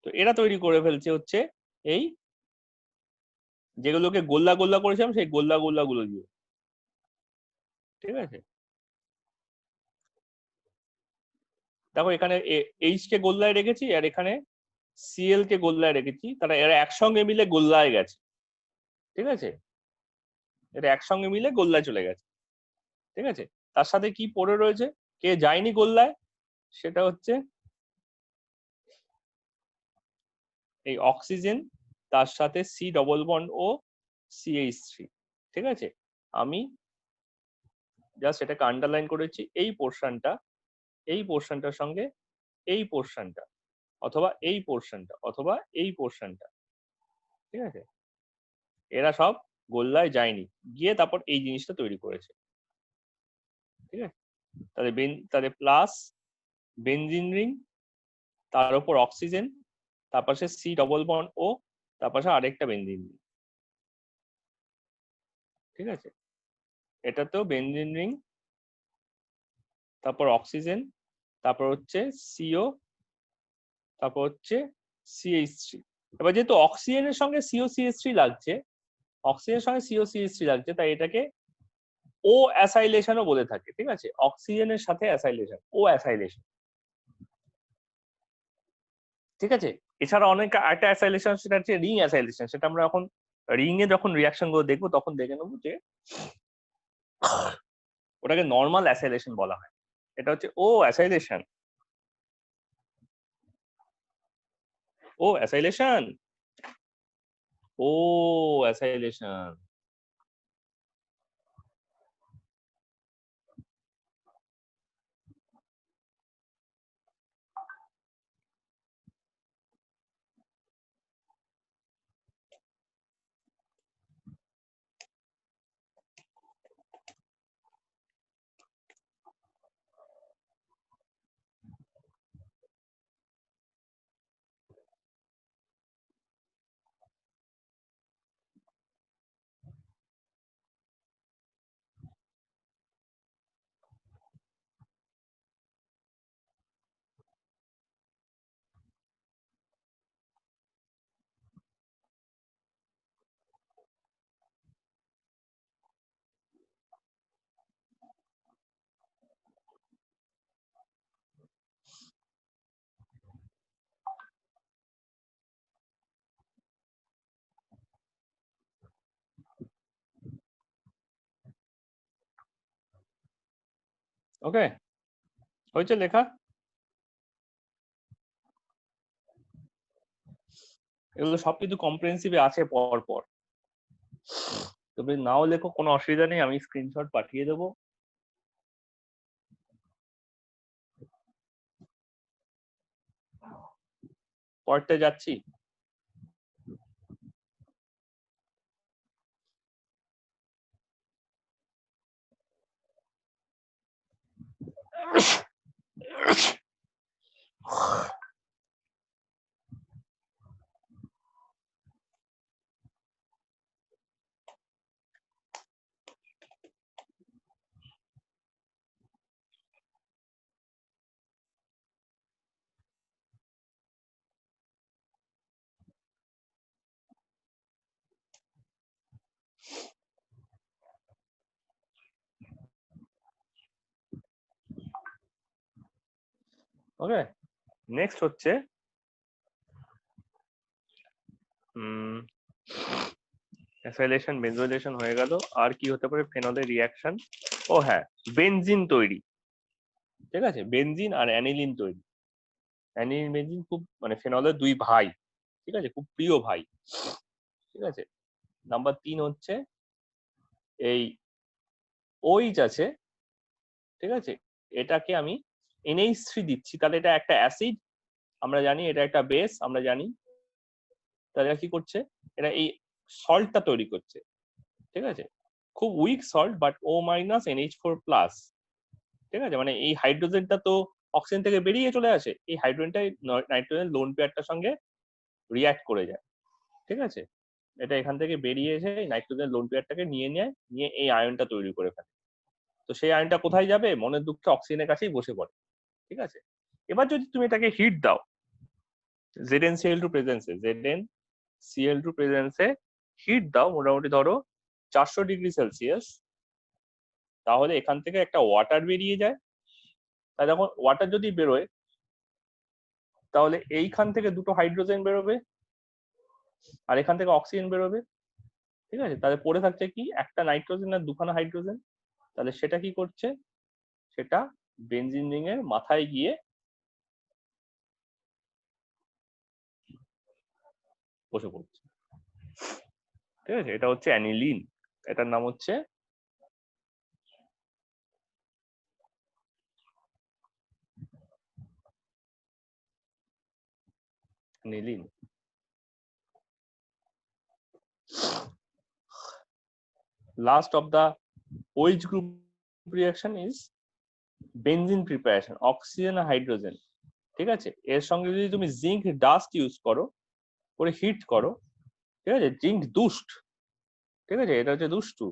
তো এরা তৈরি করে ফেলছে হচ্ছে এই যেগুলোকে গোল্লা গোল্লা করেছিলাম সেই গোল্লা গোল্লা গুলো দিয়ে, ঠিক আছে। দেখো এখানে এইচ কে গোল্লায় রেখেছি আর এখানে সিএল কে গোল্লায় রেখেছি, তারা এরা একসঙ্গে মিলে গোল্লায় গেছে, ঠিক আছে। এরা একসঙ্গে মিলে গোল্লায় চলে গেছে, ঠিক আছে। তার সাথে কি পড়ে রয়েছে, কে যায়নি গোল্লায়, সেটা হচ্ছে এই অক্সিজেন, তার সাথে সি ডবল বন্ড ও CH3, ঠিক আছে। আমি জাস্ট এটাকে আন্ডারলাইন করেছি, এই পোর্শনটার সঙ্গে এই পোর্শনটা, অথবা এই পোর্শনটা, অথবা এই পোর্শনটা, ঠিক আছে। এরা সব গোল্লায় যায়নি, গিয়ে তারপর এই জিনিসটা তৈরি করেছে, ঠিক আছে। তাহলে প্লাস বেনজিন রিং, তার উপর অক্সিজেন, তার পাশে সি ডবল বন্ড ও, তার পাশে আরেকটা বেনজিন রিং, ঠিক আছে। এটাতেও বেনজিন রিং, তারপর অক্সিজেন, তারপর হচ্ছে সিও, তারপর হচ্ছে CH3। এবার যেহেতু অক্সিজেনের সঙ্গে COCH3 লাগছে, অক্সিজেনের সঙ্গে COCH3 লাগছে, তাই এটাকে ও অ্যাসাইলেশনও বলে থাকে, ঠিক আছে। অক্সিজেনের সাথে অ্যাসাইলেশন, ও অ্যাসাইলেশন, ঠিক আছে। এছাড়া অনেক একটা অ্যাসাইলেশন, সেটা হচ্ছে রিং অ্যাসাইলেশন, সেটা আমরা এখন রিং এ যখন রিয়াকশন গুলো দেখবো তখন দেখে নেবো যে ওটাকে নর্মাল অ্যাসাইলেশন বলা হয়। এটা হচ্ছে ও অ্যাসাইলেশন, ও অ্যাসাইলেশন, ও অ্যাসাইলেশন। ওকে, হয়েছে লেখা? এগুলো সবকিছু কম্প্রিহেন্সিভে আছে পর পর, তবে নাও লেখো কোনো অসুবিধা নেই, আমি স্ক্রিনশট পাঠিয়ে দেবো। পড়তে যাচ্ছি। ওকে, নেক্সট হচ্ছে অ্যাসাইলেশন, বেনজোইলেশন হয়ে গেল। আর কি হতে পারে ফেনলের রিয়াকশন? ও হ্যাঁ, বেনজিন তৈরি, ঠিক আছে। বেনজিন আর অ্যানিলিন তৈরি। অ্যানিলিন বেনজিন খুব মানে ফেনলের দুই ভাই, ঠিক আছে, খুব প্রিয় ভাই, ঠিক আছে। নাম্বার 3 হচ্ছে এই OH আছে, ঠিক আছে, এটাকে আমি NH3 দিচ্ছি, তাহলে এটা একটা অ্যাসিড, আমরা জানি এটা একটা বেস, আমরা জানি। তাহলে কি করছে, এটা এই সল্টটা তৈরি করছে, ঠিক আছে। খুব weak salt, but O minus NH4 plus, ঠিক আছে। মানে এই হাইড্রোজেনটা তো অক্সিজেন থেকে বেরিয়ে চলে আসে, এই হাইড্রোজেনটা নাইট্রোজেন লোন পেয়ারটার সঙ্গে রিয়াক্ট করে যায়, ঠিক আছে। এটা এখান থেকে বেরিয়ে এসে নাইট্রোজেন লোন পেয়ারটাকে নিয়ে এই আয়নটা তৈরি করে ফেলে। তো সেই আয়নটা কোথায় যাবে, মনের দুঃখে অক্সিজেনের কাছেই বসে পড়ে, ঠিক আছে। এবার যদি তুমি এটাকে হিট দাও, ZnCl2 প্রেজেন্সে, ZnCl2 প্রেজেন্সে হিট দাও মোটামুটি ধরো 400°C, তাহলে এখান থেকে একটা ওয়াটার বেরিয়ে যায়। তাই যখন ওয়াটার যদি বেরোয় তাহলে এইখান থেকে দুটো হাইড্রোজেন বেরোবে আর এখান থেকে অক্সিজেন বেরোবে। ঠিক আছে, তাহলে পড়ে থাকছে কি একটা নাইট্রোজেন আর দুখানা হাইড্রোজেন। তাহলে সেটা কি করছে, সেটা বেনজিন রিং এর মাথায় গিয়ে বসে পড়ছে। ঠিক আছে, এটা হচ্ছে অ্যানিলিন, এটার নাম হচ্ছে aniline. Last of the OH group reaction is benzene preparation, oxygen আর হাইড্রোজেন। ঠিক আছে, এর সঙ্গে যদি তুমি জিঙ্ক ডাস্ট ইউজ করো, করে হিট করো, ঠিক আছে, জিঙ্ক দুষ্ট, ঠিক আছে, এটা হচ্ছে দুষ্টু।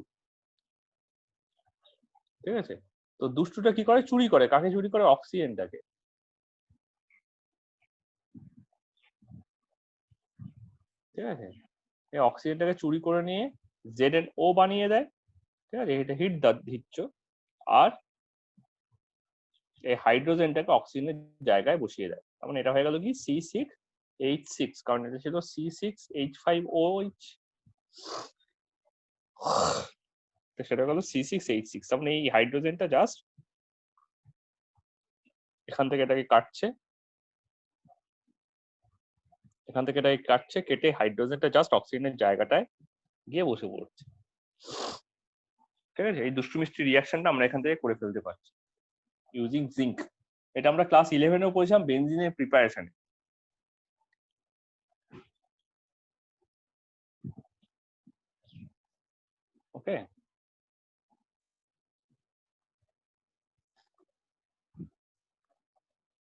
ঠিক আছে, তো দুষ্টুটা কি করে, চুরি করে, কাকে চুরি করে, অক্সিজেনটাকে। ঠিক আছে, এই অক্সিজেনটাকে চুরি করে নিয়ে ZnO বানিয়ে দেয়। ঠিক আছে, এটা হিট দিচ্ছ, আর এই হাইড্রোজেনটাকে অক্সিজেনের জায়গায় বসিয়ে দেয়। তার মানে এটা হয়ে গেল কি C6H6, কারণ এটা ছিল C6H5OH, সেটা গেল C6H6। তার মানে এই হাইড্রোজেনটা জাস্ট এখান থেকে এটাকে কাটছে, এখান থেকে এটাকে কাটছে, কেটে হাইড্রোজেনটা জাস্ট অক্সিজেনের জায়গাটায় গিয়ে বসে পড়ছে। ঠিক আছে, এই দুষ্টু মিষ্টি রিয়াকশনটা আমরা এখান থেকে করে ফেলতে পারছি ইউজিং জিঙ্ক। এটা আমরা ক্লাস 11-এও পড়েছিলাম বেনজিনের প্রিপারেশনে। ওকে,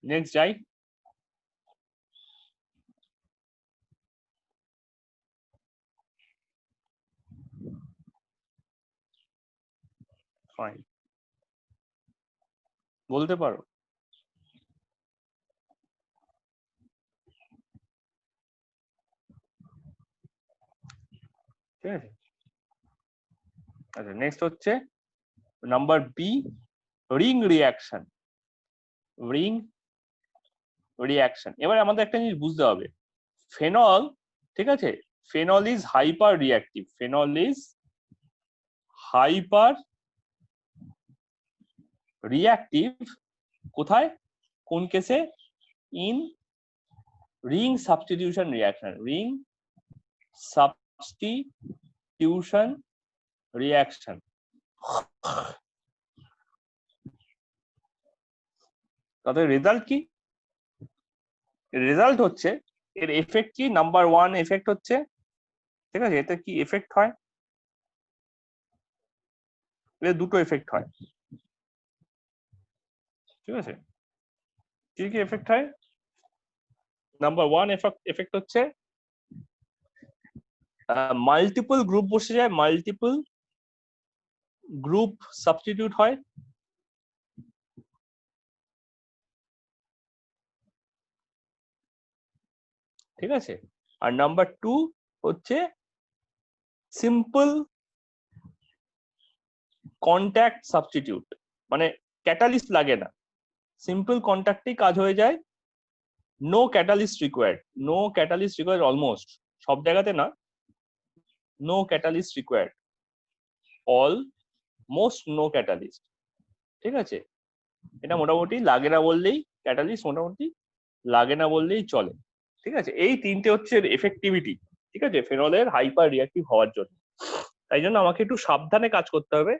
নেক্সট যাই। ফাইন, বলতে পারো। ঠিক আছে, আচ্ছা নেক্সট হচ্ছে number B, ring reaction. Ring reaction, এবার আমাদের একটা জিনিস বুঝতে হবে, ফেনল, ঠিক আছে, phenol is hyper reactive. Phenol is hyper reactive কোথায়, কোন কেসে, in ring substitution reaction. Ring substitution reaction. তাদের রেজাল্ট কি, রেজাল্ট হচ্ছে এর এফেক্ট কি, নাম্বার 1 এফেক্ট হচ্ছে, ঠিক আছে, এতে কি এফেক্ট হয়, এর দুটো এফেক্ট হয়। ঠিক আছে, কি কি এফেক্ট হয়, নাম্বার 1 এফেক্ট হচ্ছে মাল্টিপল গ্রুপ বসে যায়, মাল্টিপল গ্রুপ সাবস্টিটিউট হয়। ঠিক আছে, আর নাম্বার 2 হচ্ছে সিম্পল কন্ট্যাক্ট সাবস্টিটিউট, মানে ক্যাটালিস্ট লাগে না, সিম্পল কন্ট্যাক্টেই কাজ হয়ে যায়। No catalyst required, no catalyst required, almost সব জায়গাতে না, no catalyst required, almost no catalyst. ঠিক আছে, এটা মোটামুটি লাগে না বললেই, ক্যাটালিস্ট মোটামুটি লাগে না বললেই চলে। ঠিক আছে, এই তিনটে হচ্ছে এফেক্টিভিটি, ঠিক আছে, ফেনলের হাইপার রিঅ্যাক্টিভ হওয়ার জন্য। তাই জন্য আমাকে একটু সাবধানে কাজ করতে হবে।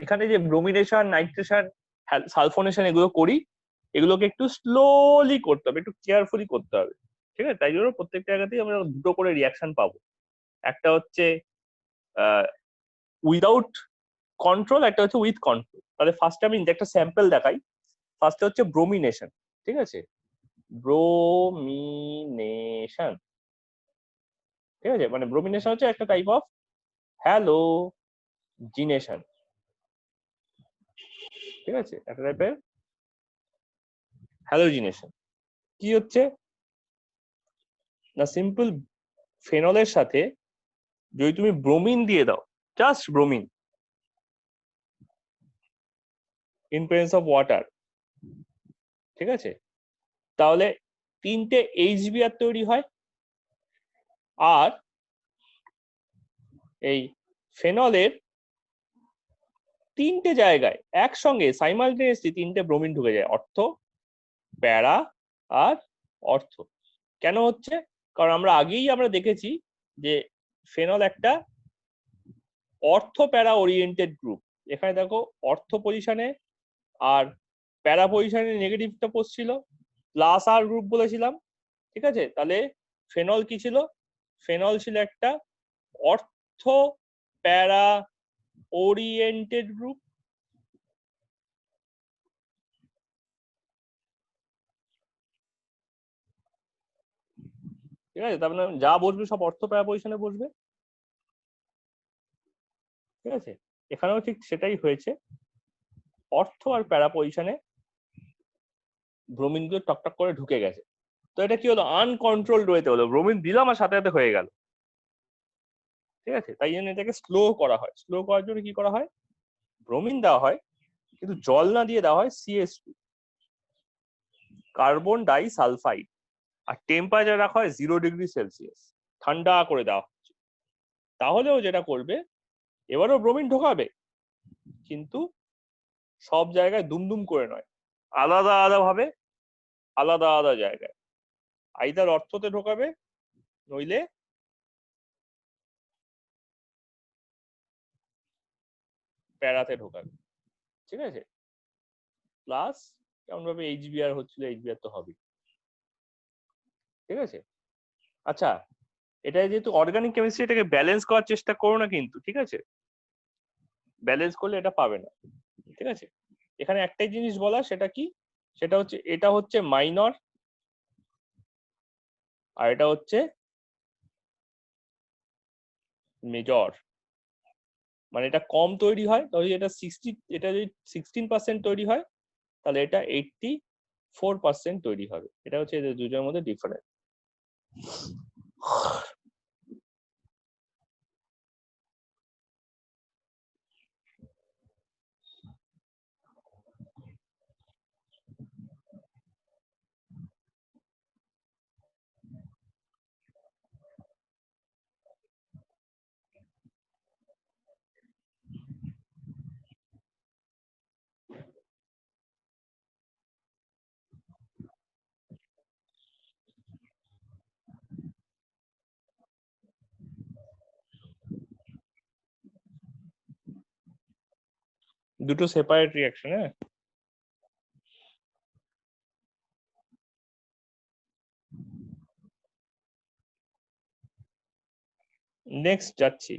এখানে যে ব্রোমিনেশন, নাইট্রেশন, সালফোনেশন এগুলো করি, এগুলোকে একটু স্লোলি করতে হবে, একটু কেয়ারফুলি করতে হবে। ঠিক আছে, তাই জন্য প্রত্যেকটা জায়গাতেই আমরা দুটো করে রিয়াকশন পাবো, একটা হচ্ছে উইদাউট কন্ট্রোল, একটা হচ্ছে উইথ কন্ট্রোল। তাহলে ফার্স্টে আমি একটা স্যাম্পল দেখাই। ফার্স্টে হচ্ছে ব্রোমিনেশন, ঠিক আছে, ব্রোমিনেশন। ঠিক আছে, মানে ব্রোমিনেশন হচ্ছে একটা টাইপ অফ হ্যালোজিনেশন। ঠিক আছে, একটা টাইপের হ্যালোজিনেশন। কি হচ্ছে না, সিম্পল ফেনলের সাথে যদি তুমি ব্রোমিন দিয়ে দাও, just bromine in presence of water, ঠিক আছে, তাহলে 3টে HBr তৈরি হয়। আর এই ফেনলের 3টে জায়গায় একসঙ্গে সাইমালটেনিয়াসলি 3টে ব্রোমিন ঢুকে যায়, অর্থ, প্যারা আর অর্থ। কেন হচ্ছে? কারণ আমরা দেখেছি যে ফেনল একটা অর্থ প্যারা ওরিয়েন্টেড গ্রুপ। এখানে দেখো অর্থ পজিশনে আর প্যারা পজিশনে নেগেটিভটা পড়ছিল, প্লাস আর গ্রুপ বলেছিলাম, ঠিক আছে। তাহলে ফেনল কি ছিল? ফেনল ছিল একটা অর্থ প্যারা ওরিয়েন্টেড গ্রুপ। ঠিক আছে, তার মানে যা বসবে সব অর্থ প্যারা পজিশনে বসবে, ঠিক আছে। এখানেও ঠিক সেটাই হয়েছে, অর্থ আর প্যারা পজিশনে ব্রোমিন গুলো টকটক করে ঢুকে গেছে। তো এটা কি হলো? আনকন্ট্রোলড ওয়েতে হলো, ব্রোমিন দিলাম আর সাথে সাথে হয়ে গেল, ঠিক আছে। তাই জন্য এটাকে স্লো করা হয়। স্লো করার জন্য কি করা হয়? ব্রোমিন দেওয়া হয়, কিন্তু জল না দিয়ে দেওয়া হয় CH2, কার্বন ডাই সালফাইড, আর টেম্পারেচার রাখা হয় 0°C, ঠান্ডা করে দেওয়া হচ্ছে। তাহলেও যেটা করবে, এবারও ব্রোমিন ঢোকাবে, কিন্তু সব জায়গায় দুমদুম করে নয়, আলাদা আলাদা ভাবে, আলাদা আলাদা জায়গায়। আইদার অর্থতে ঢোকাবে, নইলে প্যারাতে ঢোকাবে, ঠিক আছে। প্লাস কেমন ভাবে HBr হচ্ছিল, HBr তো হবে, ঠিক আছে। আচ্ছা, এটা যেহেতু অর্গানিক কেমিস্ট্রি, এটাকে ব্যালেন্স করার চেষ্টা করো না কিন্তু, ঠিক আছে। ব্যালেন্স করলে এটা পাবে না, ঠিক আছে। এখানে একটাই জিনিস বলা, সেটা কি? সেটা হচ্ছে এটা হচ্ছে মাইনর আর এটা হচ্ছে মেজর। মানে এটা কম তৈরি হয়, তাহলে এটা 60, এটা যদি 16% তৈরি হয়, তাহলে এটা 84% তৈরি হবে। এটা হচ্ছে এদের দুজনের মধ্যে ডিফারেন্স। দুটো সেপারেট রিঅ্যাকশন, হ্যাঁ। নেক্সট যাচ্ছি।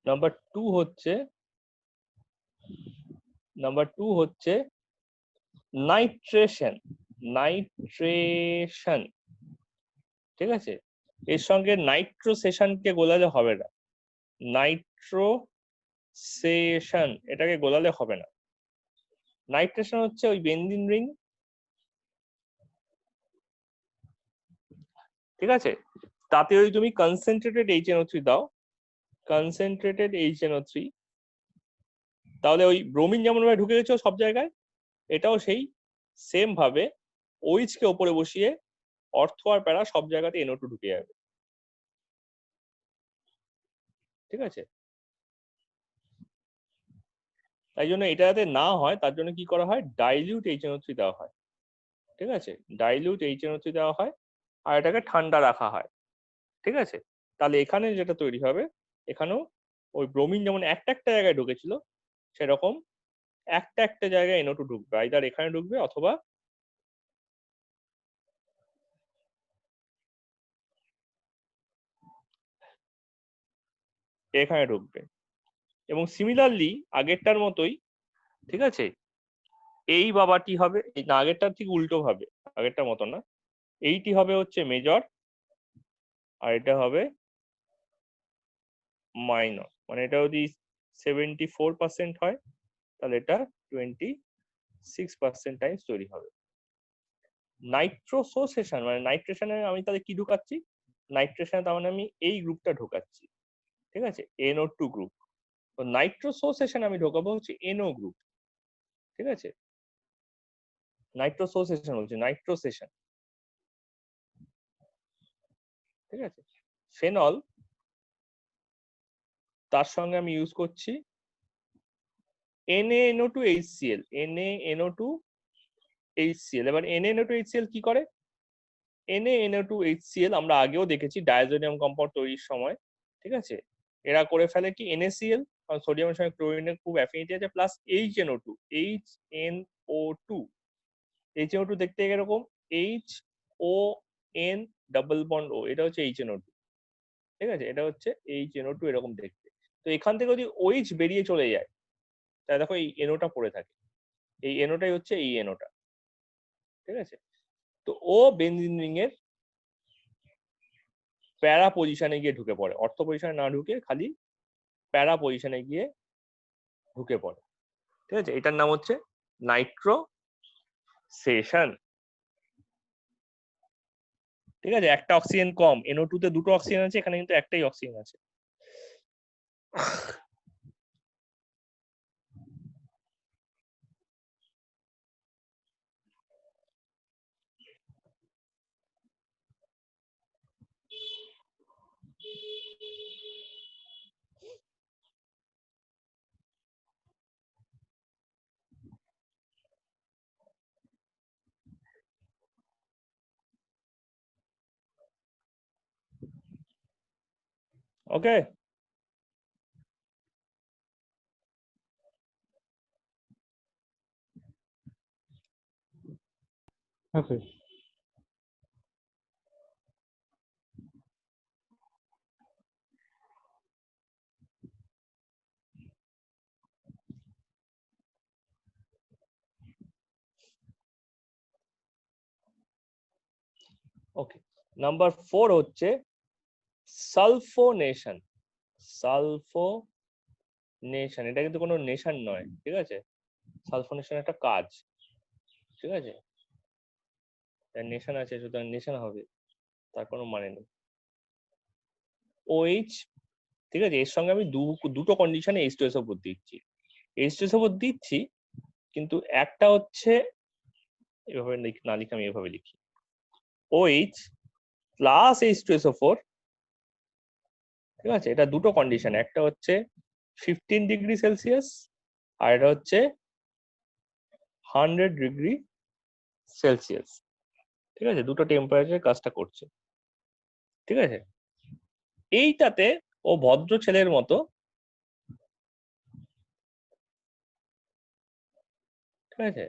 নাম্বার 2 হচ্ছে নাইট্রেশন। নাইট্রেশন, ঠিক আছে। এর সঙ্গে নাইট্রোসেশনকে গোলালে হবে না। নাইট্রোসেশন এটাকে গোলালে হবে না। নাইট্রেশন হচ্ছে ওই বেনজিন রিং, ঠিক আছে। তাতে যদি তুমি কনসেন্ট্রেটেড HNO3 দাও, কনসেন্ট্রেটেড HNO3, তাহলে ওই ব্রোমিন যেমন ভাবে ঢুকে গেছে সব জায়গায়, এটাও সেই সেম ভাবে OH কে ওপরে বসিয়ে অর্থ আর প্যারা সব জায়গাতে NO2 ঢুকে যাবে, ঠিক আছে। তাই জন্য এটা যাতে না হয়, তার জন্য কি করা হয়? ডাইলিউট HNO3 দেওয়া হয়, ঠিক আছে। ডাইলিউট HNO3 দেওয়া হয় আর এটাকে ঠান্ডা রাখা হয়, ঠিক আছে। তাহলে এখানে যেটা তৈরি হবে, এখানেও ওই ব্রোমিন যেমন একটা একটা জায়গায় ঢুকেছিল, সেরকম একটা একটা জায়গায় NO2 ঢুকবে, আইদার এখানে ঢুকবে অথবা এখানে ঢুকবে। এবং সিমিলারলি আগেরটার মতোই, ঠিক আছে, এই বাবাটি হবে, না আগেরটার ঠিক উল্টো ভাবে, আগেরটার মতো না, এইটি হবে হচ্ছে মেজর, আর এটা হবে মাইনর, মানে এটা যদি 74% হয় তাহলে এটা 26% টাইমস তৈরি হবে। নাইট্রোসোসেশন মানে নাইট্রেশনে আমি তাহলে কি ঢুকাচ্ছি, নাইট্রেশনে তার মানে আমি এই গ্রুপটা ঢোকাচ্ছি, ঠিক আছে, NO2 গ্রুপ। তো নাইট্রোসোসেশন আমি ঢোকাবো হচ্ছে NO গ্রুপ, ঠিক আছে, নাইট্রোসোসেশন বলছি, নাইট্রোসেশন, ঠিক আছে। ফেনল তার সঙ্গে আমি ইউজ করছি NaNO2HCl, NaNO2HCl। এবার NaNO2HCl কি করে, NaNO2HCl আমরা আগেও দেখেছি ডায়াজোনিয়াম কম্পাউন্ড তৈরির সময়, ঠিক আছে, এরা করে ফেলে কি NaCl, কারণ সোডিয়ামের সঙ্গে ক্লোরিনের খুব অ্যাফিনিটি আছে, প্লাস HNO2, HNO2 দেখতে এরকম HON ডাবল বন্ড O, এটা হচ্ছে HNO2, ঠিক আছে, এটা হচ্ছে HNO2 এরকম দেখতে। তো এখান থেকে যদি OH বেরিয়ে চলে যায় তাহলে দেখো এই NO টা পড়ে থাকে, এই NO টাই হচ্ছে এই NO টা, ঠিক আছে। তো ও বেনজিন রিং এর প্যারা পজিশনে গিয়ে ঢুকে পড়ে, অর্থ পজিশনে না ঢুকে খালি প্যারা পজিশনে গিয়ে ঢুকে পড়ে, ঠিক আছে। এটার নাম হচ্ছে নাইট্রোসেশন, ঠিক আছে। একটা অক্সিজেন কম, NO2 তে দুটো অক্সিজেন আছে, এখানে কিন্তু একটাই অক্সিজেন আছে। ওকে, হ্যাঁ স্যার। ওকে। নাম্বার 4 হচ্ছে সালফোনেশন। সালফোনেশন এটা কিন্তু কোনো নেশন নয়, ঠিক আছে, সালফোনেশন একটা কাজ, ঠিক আছে, নেশন আছে সুতরাং নেশন হবে, তার কোনো মানে নেই। OH, ঠিক আছে, এর সঙ্গে আমি দুটো কন্ডিশনে H2SO4 দিচ্ছি, H2SO4 দিচ্ছি, কিন্তু একটা হচ্ছে এভাবে না লিখে আমি এভাবে লিখি OH প্লাস H2SO4, ঠিক আছে, এটা দুটো কন্ডিশন, একটা হচ্ছে 15°C আর এটা হচ্ছে 100°C, ঠিক আছে, দুটো টেম্পারেচার কাজটা করছে, ঠিক আছে। এইটাতে ও ভদ্র ছেলের মতো, ঠিক আছে,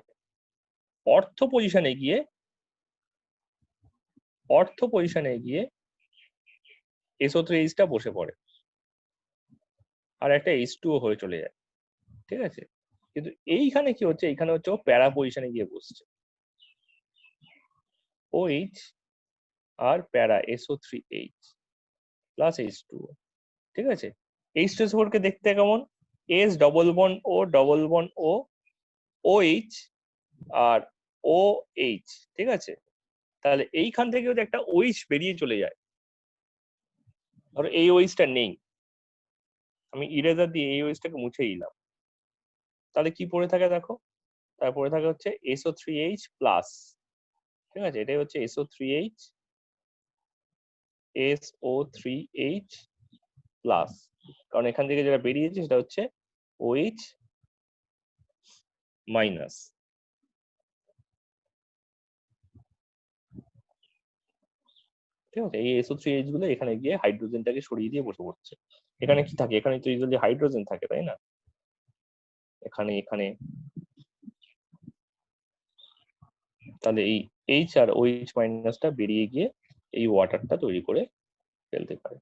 অর্থ পজিশনে গিয়ে SO3H টা বসে পড়ে আর একটা H2O হয়ে চলে যায়, ঠিক আছে। কিন্তু এইখানে কি হচ্ছে, এইখানে হচ্ছে ও প্যারা পজিশনে গিয়ে বসছে, OH আর প্যারা SO3H প্লাস H2O, ঠিক আছে। H2SO4 কে দেখতে কেমন, S double bond O double bond O, OH আর OH, ঠিক আছে। তাহলে এইখান থেকে যদি একটা OH বেরিয়ে চলে যায়, ধরো এই OH টা নেই, আমি ইরেজার দিয়ে এই OH টাকে মুছে দিলাম, তাহলে কি পড়ে থাকে দেখো, তারপরে থাকে হচ্ছে SO3H প্লাস, ঠিক আছে, এটাই হচ্ছে SO3H প্লাস, কারণ এখান থেকে যেটা বেরিয়েছে সেটা হচ্ছে OH মাইনাস, ঠিক আছে। এই SO3H গুলো এখানে গিয়ে হাইড্রোজেনটাকে সরিয়ে দিয়ে বসে পড়ছে। এখানে কি থাকে, এখানে তো ইউজুয়ালি হাইড্রোজেন থাকে, তাই না, এখানে এখানে, তাহলে এই H আর OH মাইনাসটা বেরিয়ে গিয়ে এই ওয়াটারটা তৈরি করে ফেলতে পারে।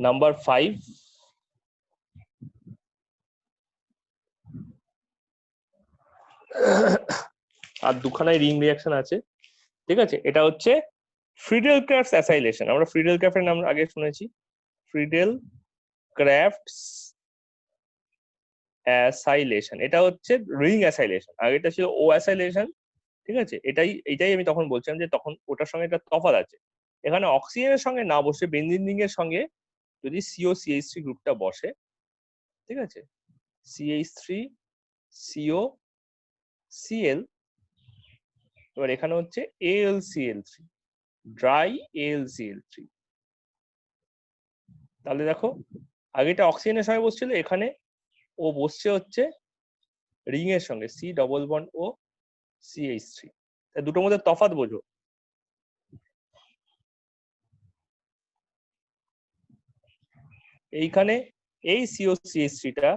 নাম্বার 5, আর দুখানায় রিং রিয়াকশন আছে, ঠিক আছে। এটা হচ্ছে ফ্রিডেল ক্রাফটস অ্যাসাইলেশন। আমরা ফ্রিডেল ক্রাফটের নাম আগে শুনেছি, ফ্রিডেল ক্রাফটস অ্যাসাইলেশন। এটা হচ্ছে রিং অ্যাসাইলেশন, আগেটা ছিল ও অ্যাসাইলেশন, ঠিক আছে। এটাই আমি তখন বলছিলাম যে তখন ওটার সঙ্গে একটা তফাৎ আছে। এখানে অক্সিজেনের সঙ্গে না বসে বেনজিন রিং এর সঙ্গে যদি CO CH3 গ্রুপটা বসে, ঠিক আছে, CH3 CO Cl, এবার এখানে হচ্ছে AlCl3, ড্রাই AlCl3। তাহলে দেখো আগেটা অক্সিজেনের সঙ্গে বসছিল, এখানে ও বসছে হচ্ছে রিং এর সঙ্গে C++O CH3। তাই দুটোর মধ্যে তফাৎ বোঝো। এইখানে এই CO CH3টা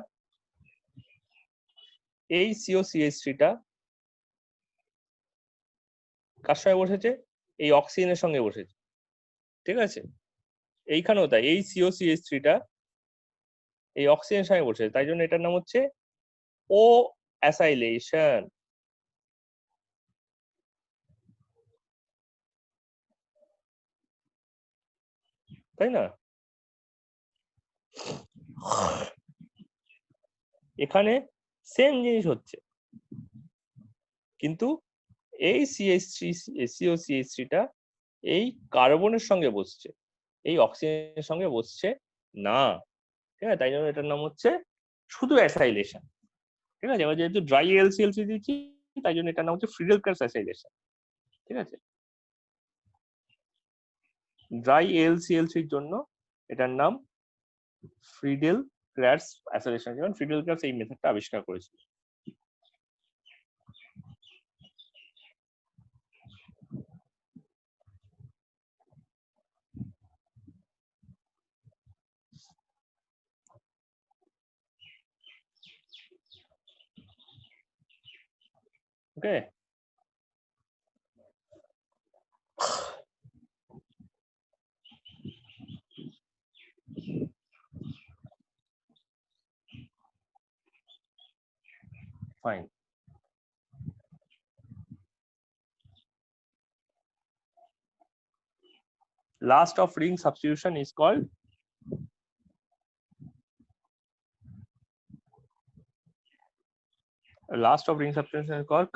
কার সঙ্গে বসেছে? এই অক্সিজেনের সঙ্গে বসেছে, ঠিক আছে। এইখানেও তাই, এই CO CH3টা এই অক্সিজেনের সঙ্গে বসেছে, তাই জন্য এটার নাম হচ্ছে ও অ্যাসাইলেশন, তাই না? এখানে সেম জিনিস হচ্ছে, কিন্তু এই CO CH3টা এই কার্বনের সঙ্গে বসছে, এই অক্সিজেনের সঙ্গে বসছে না, ঠিক আছে। তাই জন্য এটার নাম হচ্ছে শুধু অ্যাসাইলেশন, ঠিক আছে। এবার যেহেতু ড্রাই AlCl3 দিচ্ছি, তাই জন্য এটার নাম হচ্ছে ফ্রিডেল ক্রাফটস অ্যাসাইলেশন, ঠিক আছে। ড্রাই AlCl3 জন্য এটার নাম ফ্রিডেল ক্রাফটস অ্যাসাইলেশন, যেমন ফ্রিডেল ক্রাফটস এই মেথডটা আবিষ্কার করেছিল। ওকে, fine. Last of ring substitution is called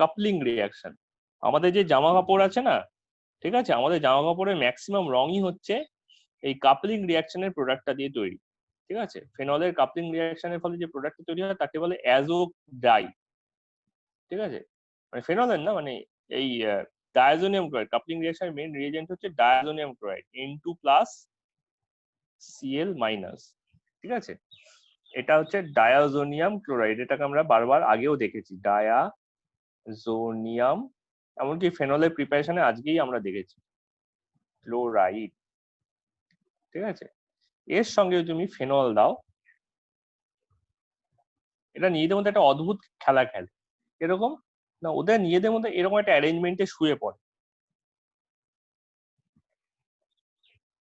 coupling reaction. আমাদের যে জামা কাপড় আছে না, ঠিক আছে, আমাদের জামা কাপড়ের ম্যাক্সিমাম রঙই হচ্ছে এই কাপলিং রিয়াকশনের প্রোডাক্টটা দিয়ে তৈরি, ঠিক আছে। ফেনলের কাপলিং রিয়াকশনের ফলে যে প্রোডাক্টটা তৈরি হয় তাকে বলে অ্যাজো ডাই, ঠিক আছে। মানে ফেনলের না, মানে এই ডায়াজোনিয়াম ক্লোরাইড, কাপলিং রিয়াকশনের মেইন রিএজেন্ট হচ্ছে ডায়াজোনিয়াম ক্লোরাইড N2+Cl-, ঠিক আছে। এটা হচ্ছে ডায়াজোনিয়াম ক্লোরাইড, এটাকে আমরা বারবার আগেও দেখেছি, ডায়াজোনিয়াম, এমনকি ফেনলের প্রিপারেশনে আজকেই আমরা দেখেছি ক্লোরাইড, ঠিক আছে। এর সঙ্গে তুমি ফেনল দাও, এটা নিজেদের মধ্যে একটা অদ্ভুত খেলা খেলে, এরকম না, ওদের নিজেদের মধ্যে এরকম একটা অ্যারেঞ্জমেন্টে শুয়ে পড়ে।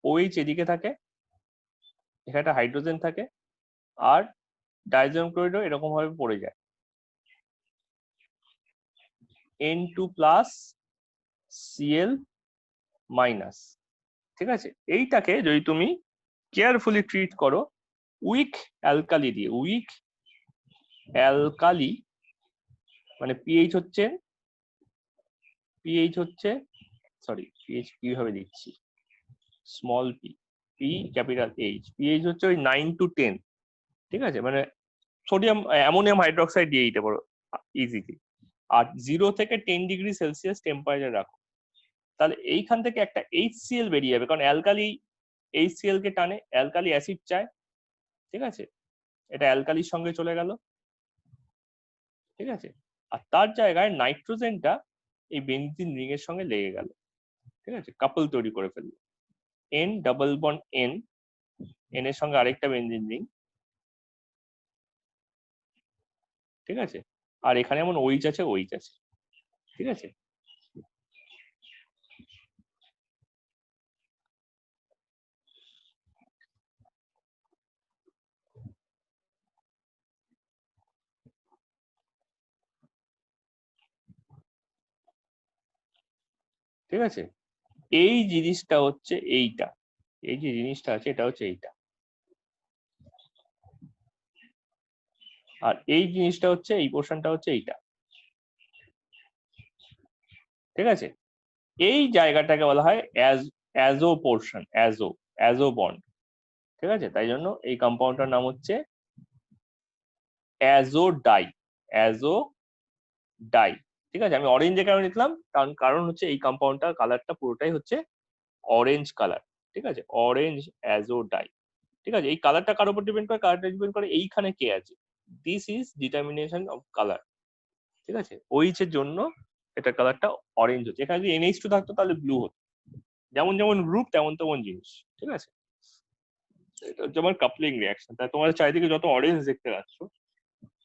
OH এদিকে থাকে, এখানে একটা হাইড্রোজেন থাকে, আর ডায়াজোনিয়াম ক্লোরাইডও এরকম ভাবে পড়ে যায়, N2+Cl-, ঠিক আছে। এইটাকে যদি তুমি কেয়ারফুলি ট্রিট করো উইক অ্যালকালি দিয়ে, উইক অ্যালকালি মানে পিএইচ হচ্ছে সরি, পিএইচ কিভাবে দিচ্ছি, small P, P capital H, pH হচ্ছে ওই 9 to 10, ঠিক আছে। মানে সোডিয়াম অ্যামোনিয়াম হাইড্রোক্সাইড দিয়ে দিতে পারো ইজিলি। আর 0 থেকে 10°C টেম্পারেচার রাখো, তাহলে এইখান থেকে একটা HCl বেরিয়ে যাবে, কারণ অ্যালকালি HCl কে টানে, অ্যালকালি অ্যাসিড চায়, ঠিক আছে। এটা অ্যালকালির সঙ্গে চলে গেল, ঠিক আছে। আর তার জায়গায় নাইট্রোজেনটা এই বেনজিন রিং এর সঙ্গে লেগে গেল, ঠিক আছে, কাপল তৈরি করে ফেললো, N+N, N এর সঙ্গে আরেকটা বেনজিন রিং, ঠিক আছে। আর এখানে এমন OH আছে, ঠিক আছে। ঠিক আছে, এই জিনিসটা হচ্ছে এইটা, এই যে জিনিসটা আছে এটা হচ্ছে এইটা, আর এই জিনিসটা হচ্ছে এই পোর্শনটা হচ্ছে এইটা। ঠিক আছে, এই জায়গাটাকে বলা হয় অ্যাজো পোর্শন, অ্যাজো বন্ড। ঠিক আছে, তাই জন্য এই কম্পাউন্ডটার নাম হচ্ছে অ্যাজো ডাই, অ্যাজো ডাই। ঠিক আছে, আমি অরেঞ্জ কেন নিলাম, কারণ হচ্ছে এই কম্পাউন্ডটার কালারটা পুরোটাই হচ্ছে অরেঞ্জ কালার। ঠিক আছে, অরেঞ্জ অ্যাজো ডাই। ঠিক আছে, এই কালারটা কার উপর ডিপেন্ড করে, কালারটা ডিপেন্ড করে এইখানে কে আছে, this is determination of colour. ঠিক আছে, ওইচ এর জন্য এটা কালারটা অরেঞ্জ হচ্ছে। এখানে যদি NH2 থাকতো তাহলে ব্লু হতো। যেমন যেমন গ্রুপ তেমন তেমন জিনিস। ঠিক আছে, এটা হচ্ছে আমার কাপলিং রিয়াকশন। তাই তোমার চারিদিকে যত অরেঞ্জ দেখতে পাচ্ছ,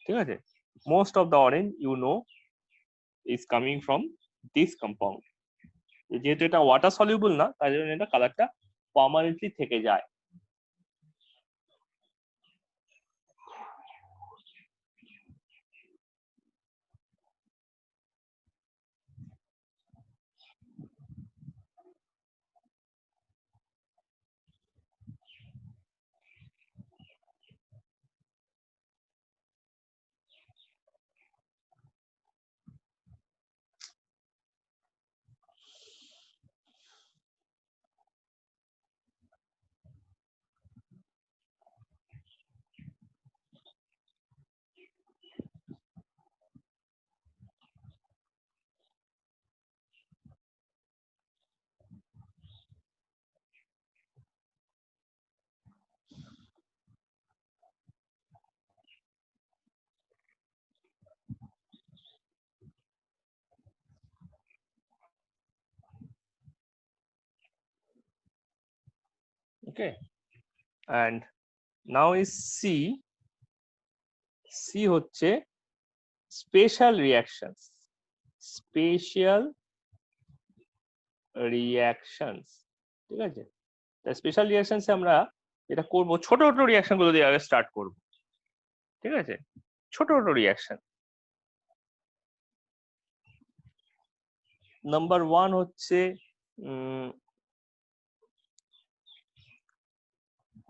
ঠিক আছে, most of the orange you know is coming from this compound. যেহেতু এটা ওয়াটার সলিউবল না, তাই জন্য এটা কালারটা পার্মানেন্টলি থেকে যায়। Okay, and now is C. C হচ্ছে স্পেশাল রিয়াকশনস, স্পেশাল রিয়াকশনস। ঠিক আছে, তাই স্পেশাল রিয়াকশনস আমরা যেটা করবো, ছোট ছোট রিয়াকশন গুলো দিয়ে আগে স্টার্ট করবো। ঠিক আছে, ছোট ছোট রিয়াকশন। নাম্বার 1 হচ্ছে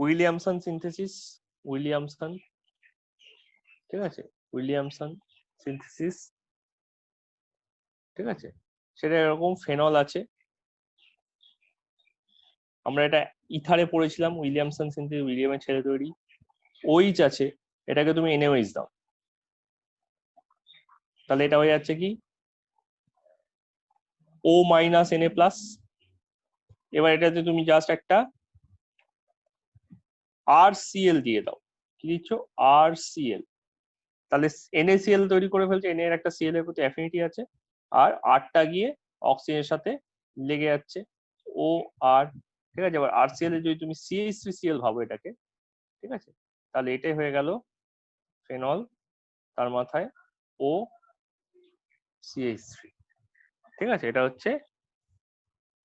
উইলিয়ামসন সিনথেসিস, উইলিয়ামসন। ঠিক আছে, উইলিয়ামসন সিনথেসিস। ঠিক আছে, সেটা এরকম ফেনল আছে, আমরা এটা ইথারে পড়েছিলাম, উইলিয়ামসন সিনথেসিস, উইলিয়ামের ছেলে তৈরি। ওইচ আছে, এটাকে তুমি NaOH দাও, তাহলে এটা হয়ে যাচ্ছে কি O মাইনাস Na প্লাস। এবার এটাতে তুমি জাস্ট একটা RCl দিয়ে দাও, কি দিচ্ছ, RCl, তাহলে NaCl তৈরি করে ফেলছে। Na এর একটা Cl এর প্রতি অ্যাফিনিটি আছে, আর আরটা গিয়ে অক্সিজেনের সাথে লেগে যাচ্ছে, ও আর। ঠিক আছে, এবার RCl এর যদি তুমি CH3Cl ভাবো এটাকে, ঠিক আছে, তাহলে এটাই হয়ে গেল ফেনল, তার মাথায় ও CH3। ঠিক আছে, এটা হচ্ছে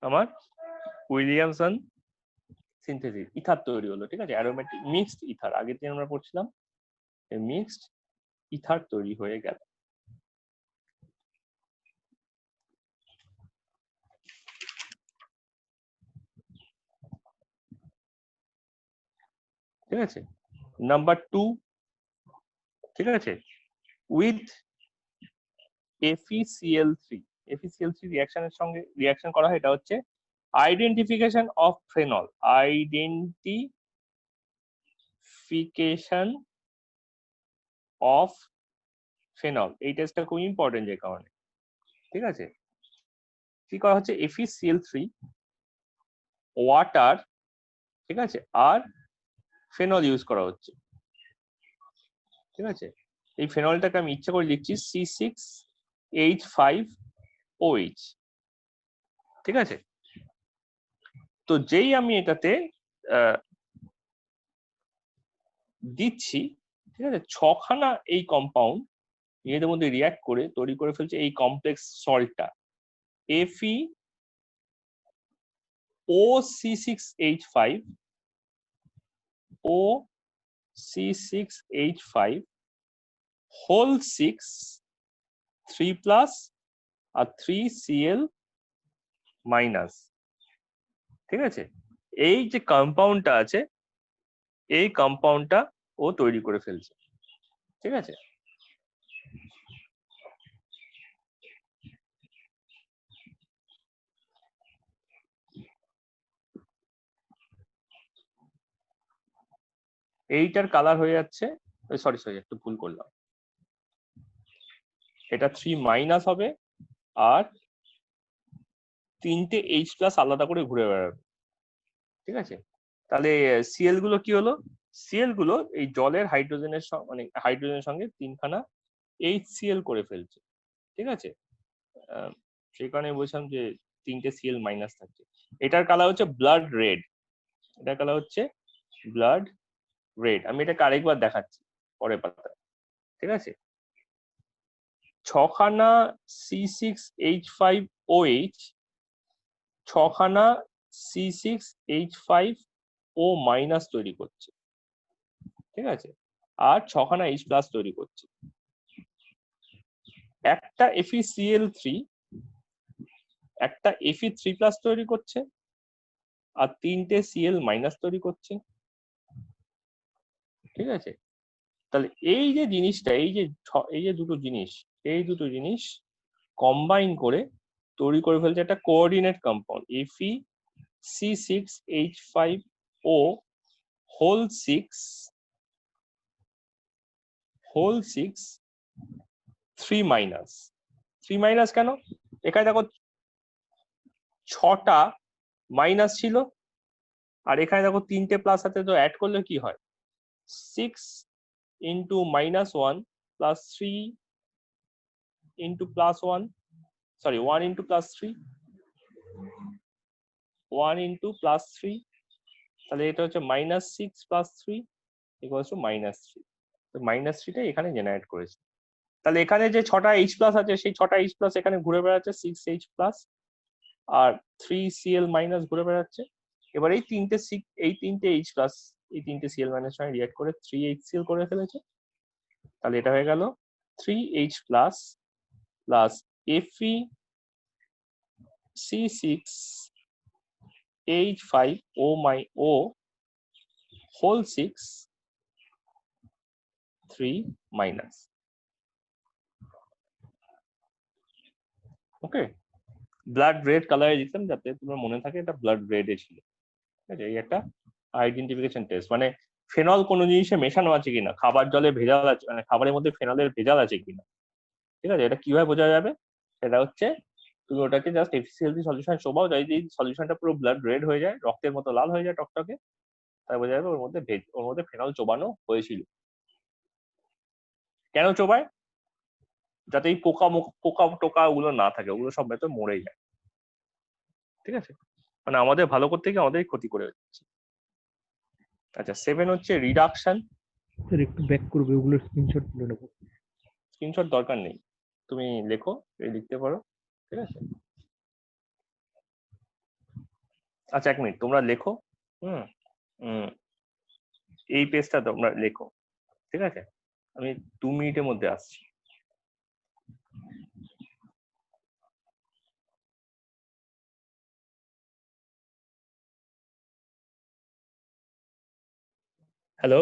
আমার উইলিয়ামসন সিনথেসিস, ইথার তৈরি হলো। ঠিক আছে, অ্যারোমেটিক মিক্সড ইথার, আগের দিন আমরা পড়ছিলাম, মিক্সড ইথার তৈরি হয়ে গেল। ঠিক আছে, নাম্বার 2, ঠিক আছে, উইথ FeCl3, FeCl3 রিয়াকশনের সঙ্গে রিয়াকশন করা হয়, এটা হচ্ছে identification of phenol, identification of phenol. এই টেস্টটা খুব ইম্পর্টেন্ট যে কারণে। ঠিক আছে, কি করা হচ্ছে, FeCl3, ওয়াটার, ঠিক আছে, আর ফেনল ইউজ করা হচ্ছে। ঠিক আছে, এই ফেনলটাকে আমি ইচ্ছা করে লিখছি C6H5OH। ঠিক আছে, তো যেই আমি এটাতে দিচ্ছি, ঠিক আছে, 6খানা এই কম্পাউন্ড নিজেদের মধ্যে রিয়াক্ট করে তৈরি করে ফেলছে এই কমপ্লেক্স সল্টটা FeOC6H5, OC6H5 হোল 6, 3+ আর 3Cl মাইনাস, ঠিক আছে? এই যে কম্পাউন্ডটা আছে, এই কম্পাউন্ডটা ও তৈরি করে ফেলছে, ঠিক আছে? এইটার কালার হয়ে যাচ্ছে, সরি সরি একটু ভুল করলাম, এটা 3 হবে আর 3টে H+ আলাদা করে ঘুরে বেড়াবে, ঠিক আছে? তাহলে সিএল গুলো কি হলো? সিএল গুলো এই জলের হাইড্রোজেনের মানে হাইড্রোজেনের সঙ্গে 3খানা HCl করে ফেলছে, ঠিক আছে? সেই কারণে বলছিলাম যে 3টে Cl- থাকছে। এটার কালার হচ্ছে ব্লাড রেড, এটার কালার হচ্ছে ব্লাড রেড। আমি এটাকে আরেকবার দেখাচ্ছি পরের পাতায়, ঠিক আছে? 6খানা C6H5OH 6খানা C6H5O- তৈরি করছে, ঠিক আছে? আর 6খানা H+ তৈরি করছে। একটা FeCl3 একটা Fe3+ তৈরি করছে আর 3টে Cl- তৈরি করছে, ঠিক আছে? তাহলে এই যে জিনিসটা, এই যে দুটো জিনিস কম্বাইন করে তৈরি করে ফেলছে একটা কোঅর্ডিনেট কম্পাউন্ড FeC6H5O হোল 6 3 3 কেন? এখানে দেখো 6টা মাইনাস ছিল আর এখানে দেখো 3টে প্লাস আছে, তো অ্যাড করলে কি হয়? 6 into -1 plus 3 into +1, sorry 1 into +3, 1 into +3, তাহলে এটা হচ্ছে -6 plus 3 equals to -3। তো -3টা এখানে জেনারেট করেছে। তাহলে এখানে যে 6টা H+ আছে সেই 6টা H+ এখানে ঘুরে বেড়াচ্ছে 6H+ আর 3Cl- ঘুরে বেড়াচ্ছে। এবার এই তিনটে H+, এই তিনটে Cl- সঙ্গে রিঅ্যাক্ট করে 3HCl করে ফেলেছে। তাহলে এটা হয়ে গেল 3H+ plus FeC6H5O whole 6 3-। ওকে, ব্লাড রেড কালারে দিতাম যাতে তোমার মনে থাকে এটা ব্লাড রেডে ছিল, ঠিক আছে? এই একটা আইডেন্টিফিকেশন টেস্ট, মানে ফেনল কোনো জিনিসে মেশানো আছে কিনা, খাবার জলে ভেজাল আছে, মানে খাবারের মধ্যে ফেনলের ভেজাল আছে কিনা, ঠিক আছে? এটা কিভাবে বোঝা যাবে? সেটা হচ্ছে তুমি ওটাকে জাস্ট FeCl সলিউশন চোবাও, যদি সলিউশনটা পুরো ব্লাড রেড হয়ে যায়, রক্তের মতো লাল হয়ে যায় টকটকে, তাই বোঝা যাবে ওর মধ্যে ফেনল চোবানো হয়েছিল। কেন চোবায়? যাতে এই পোকা টোকা ওগুলো না থাকে, ওগুলো সব ভেতর মরে যায়, ঠিক আছে? মানে আমাদের ভালো করতে গিয়ে আমাদের ক্ষতি করে যাচ্ছে। আচ্ছা 7 হচ্ছে রিডাকশন। স্যার একটু ব্যাক করবে, ওগুলোর স্ক্রিনশট তুলে নেবো। স্ক্রিনশট দরকার নেই, তুমি লেখো, লিখতে পারো, ঠিক আছে? আচ্ছা 1 মিনিট তোমরা লেখো, হুম, এই পেজটা তোমরা লেখো, ঠিক আছে? আমি 2 মিনিটের মধ্যে আসছি। হ্যালো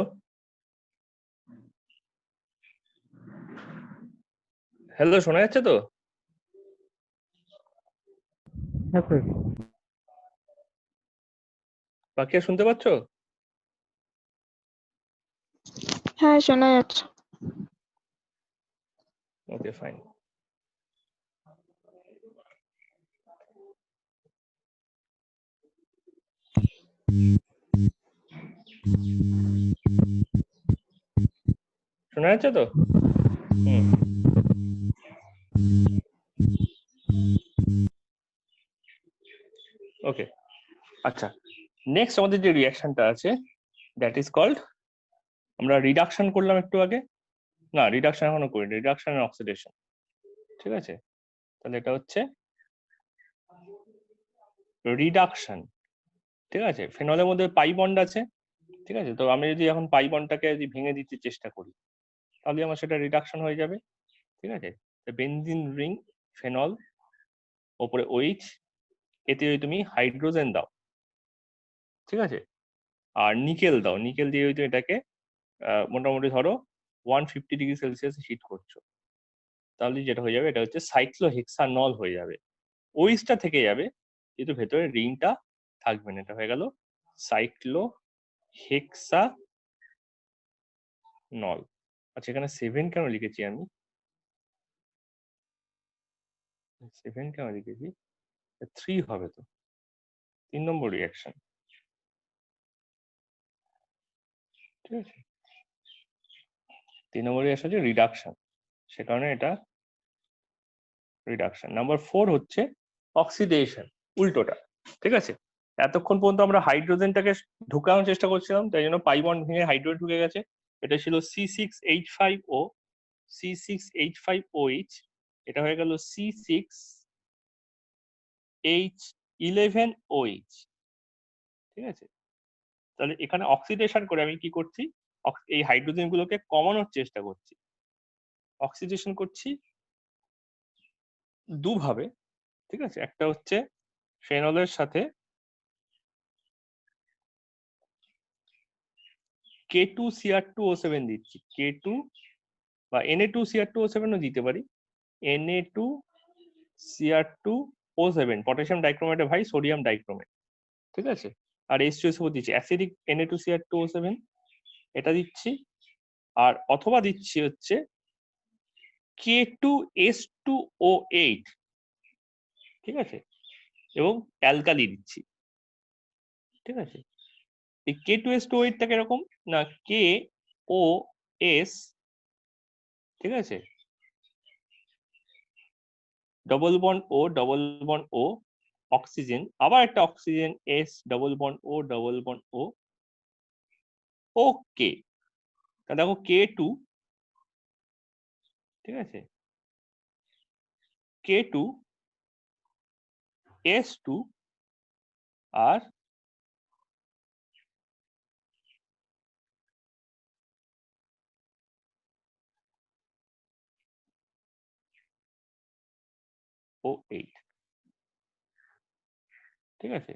হ্যালো, শোনা যাচ্ছে তো? হ্যাঁ স্যার। বাকি আর শুনতে পাচ্ছ? হ্যাঁ শোনা যাচ্ছে। Okay fine. শোনা যাচ্ছে তো? ওকে, আচ্ছা নেক্সট আমাদের যে রিঅ্যাকশনটা আছে দ্যাট ইজ কল্ড, আমরা রিডাকশন করলাম একটু আগে, না রিডাকশন এখনো করিনি, রিডাকশন এন্ড অক্সিডেশন, ঠিক আছে? তাহলে এটা হচ্ছে রিডাকশন, ঠিক আছে? ফেনলের মধ্যে পাই বন্ড আছে, ঠিক আছে? তো আমি যদি এখন পাই বন্ডটাকে যদি ভেঙে দিতে চেষ্টা করি তাহলে আমার সেটা রিডাকশন হয়ে যাবে, ঠিক আছে? বেনজিন রিং, ফেনল, ওপরে OH, এতে যদি তুমি হাইড্রোজেন দাও, ঠিক আছে, আর নিকেল দাও, নিকেল দিয়ে যদি এটাকে মোটামুটি ধরো 150°C হিট করছো, তাহলে যেটা হয়ে যাবে এটা হচ্ছে সাইক্লোহেক্সানল হয়ে যাবে। ওইসটা থেকে যাবে কিন্তু ভেতরে রিংটা থাকবে না, এটা হয়ে গেল সাইক্লোহেক্সানল। আচ্ছা, এখানে 7 কেন লিখেছি আমি? 7 কেন লিখেছি? 3 হবে তো, 3 নম্বর রিয়াকশন, ঠিক আছে। 3 নম্বর রিয়াকশন হচ্ছে রিডাকশন, সে কারণে এটা রিডাকশন। নাম্বার 4 হচ্ছে অক্সিডেশন, উল্টোটা, ঠিক আছে। এতক্ষণ পর্যন্ত আমরা হাইড্রোজেনটাকে ঢুকানোর চেষ্টা করছিলাম, তাই জন্য পাই বন্ড ভেঙে হাইড্রোজেন ঢুকে গেছে। এটা ছিল C6H5O, C6H5OH, এটা হয়ে গেল C6H11OH, ঠিক আছে। তাহলে এখানে অক্সিডেশন করে আমি কি করছি, এই হাইড্রোজেন গুলোকে কমানোর চেষ্টা করছি। অক্সিডেশন করছি দুভাবে, ঠিক আছে। একটা হচ্ছে ফেনলের সাথে K2Cr2O7 দিচ্ছি, K2 বা Na2Cr2O7 ও দিতে পারি, Na2Cr2O7 পটাশিয়াম ডাইক্রোমেটে ভাই সোডিয়াম ডাইক্রোমেট, ঠিক আছে। আর H2SO দিচ্ছি, অ্যাসিডিক Na2Cr2O7 এটা দিচ্ছি, আর অথবা দিচ্ছি হচ্ছে K2S2O8, ঠিক আছে, এবং অ্যালকালি দিচ্ছি, ঠিক আছে। এই K2S2O8টা কিরকম না, KOS, ঠিক আছে, ডবল বন্ড ও অক্সিজেন, আবার একটা অক্সিজেন S, ডবল বন্ড ও ওকে। তা দেখো K2, ঠিক আছে, K2 S2 আর O8, ঠিক আছে।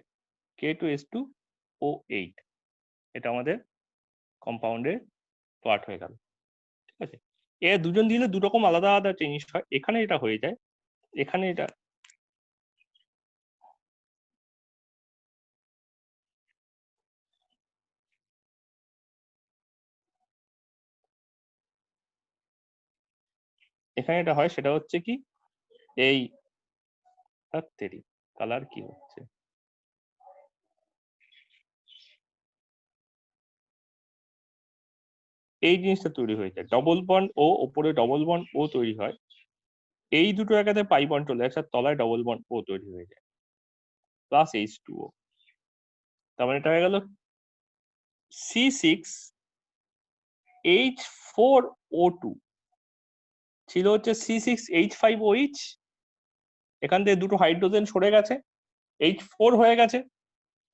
K2S2O8 এটা আমাদের কম্পাউন্ডের পার্ট হয়ে গেল, ঠিক আছে। এ দুজন দিলে দু রকম আলাদা আলাদা জিনিস হয়, এখানে এটা হয়ে যায়, এখানে এটা এখানে এটা হয়, সেটা হচ্ছে কি এই তেরি কালার কি হচ্ছে, এই জিনিসটা তৈরি হয়ে যায়, ডবল বন্ড ও ওপরে ডবল বন্ড ও তৈরি হয়, এই দুটো একাতে পাই বন্ড চলে আসে, তলায় ডবল বন্ড ও তৈরি হয়ে যায়, প্লাস H2O। তার মানে এটা হয়ে গেল C6H4O2, ছিল হচ্ছে C6H5OH, এখান থেকে দুটো হাইড্রোজেন সরে গেছে, H4 হয়ে গেছে,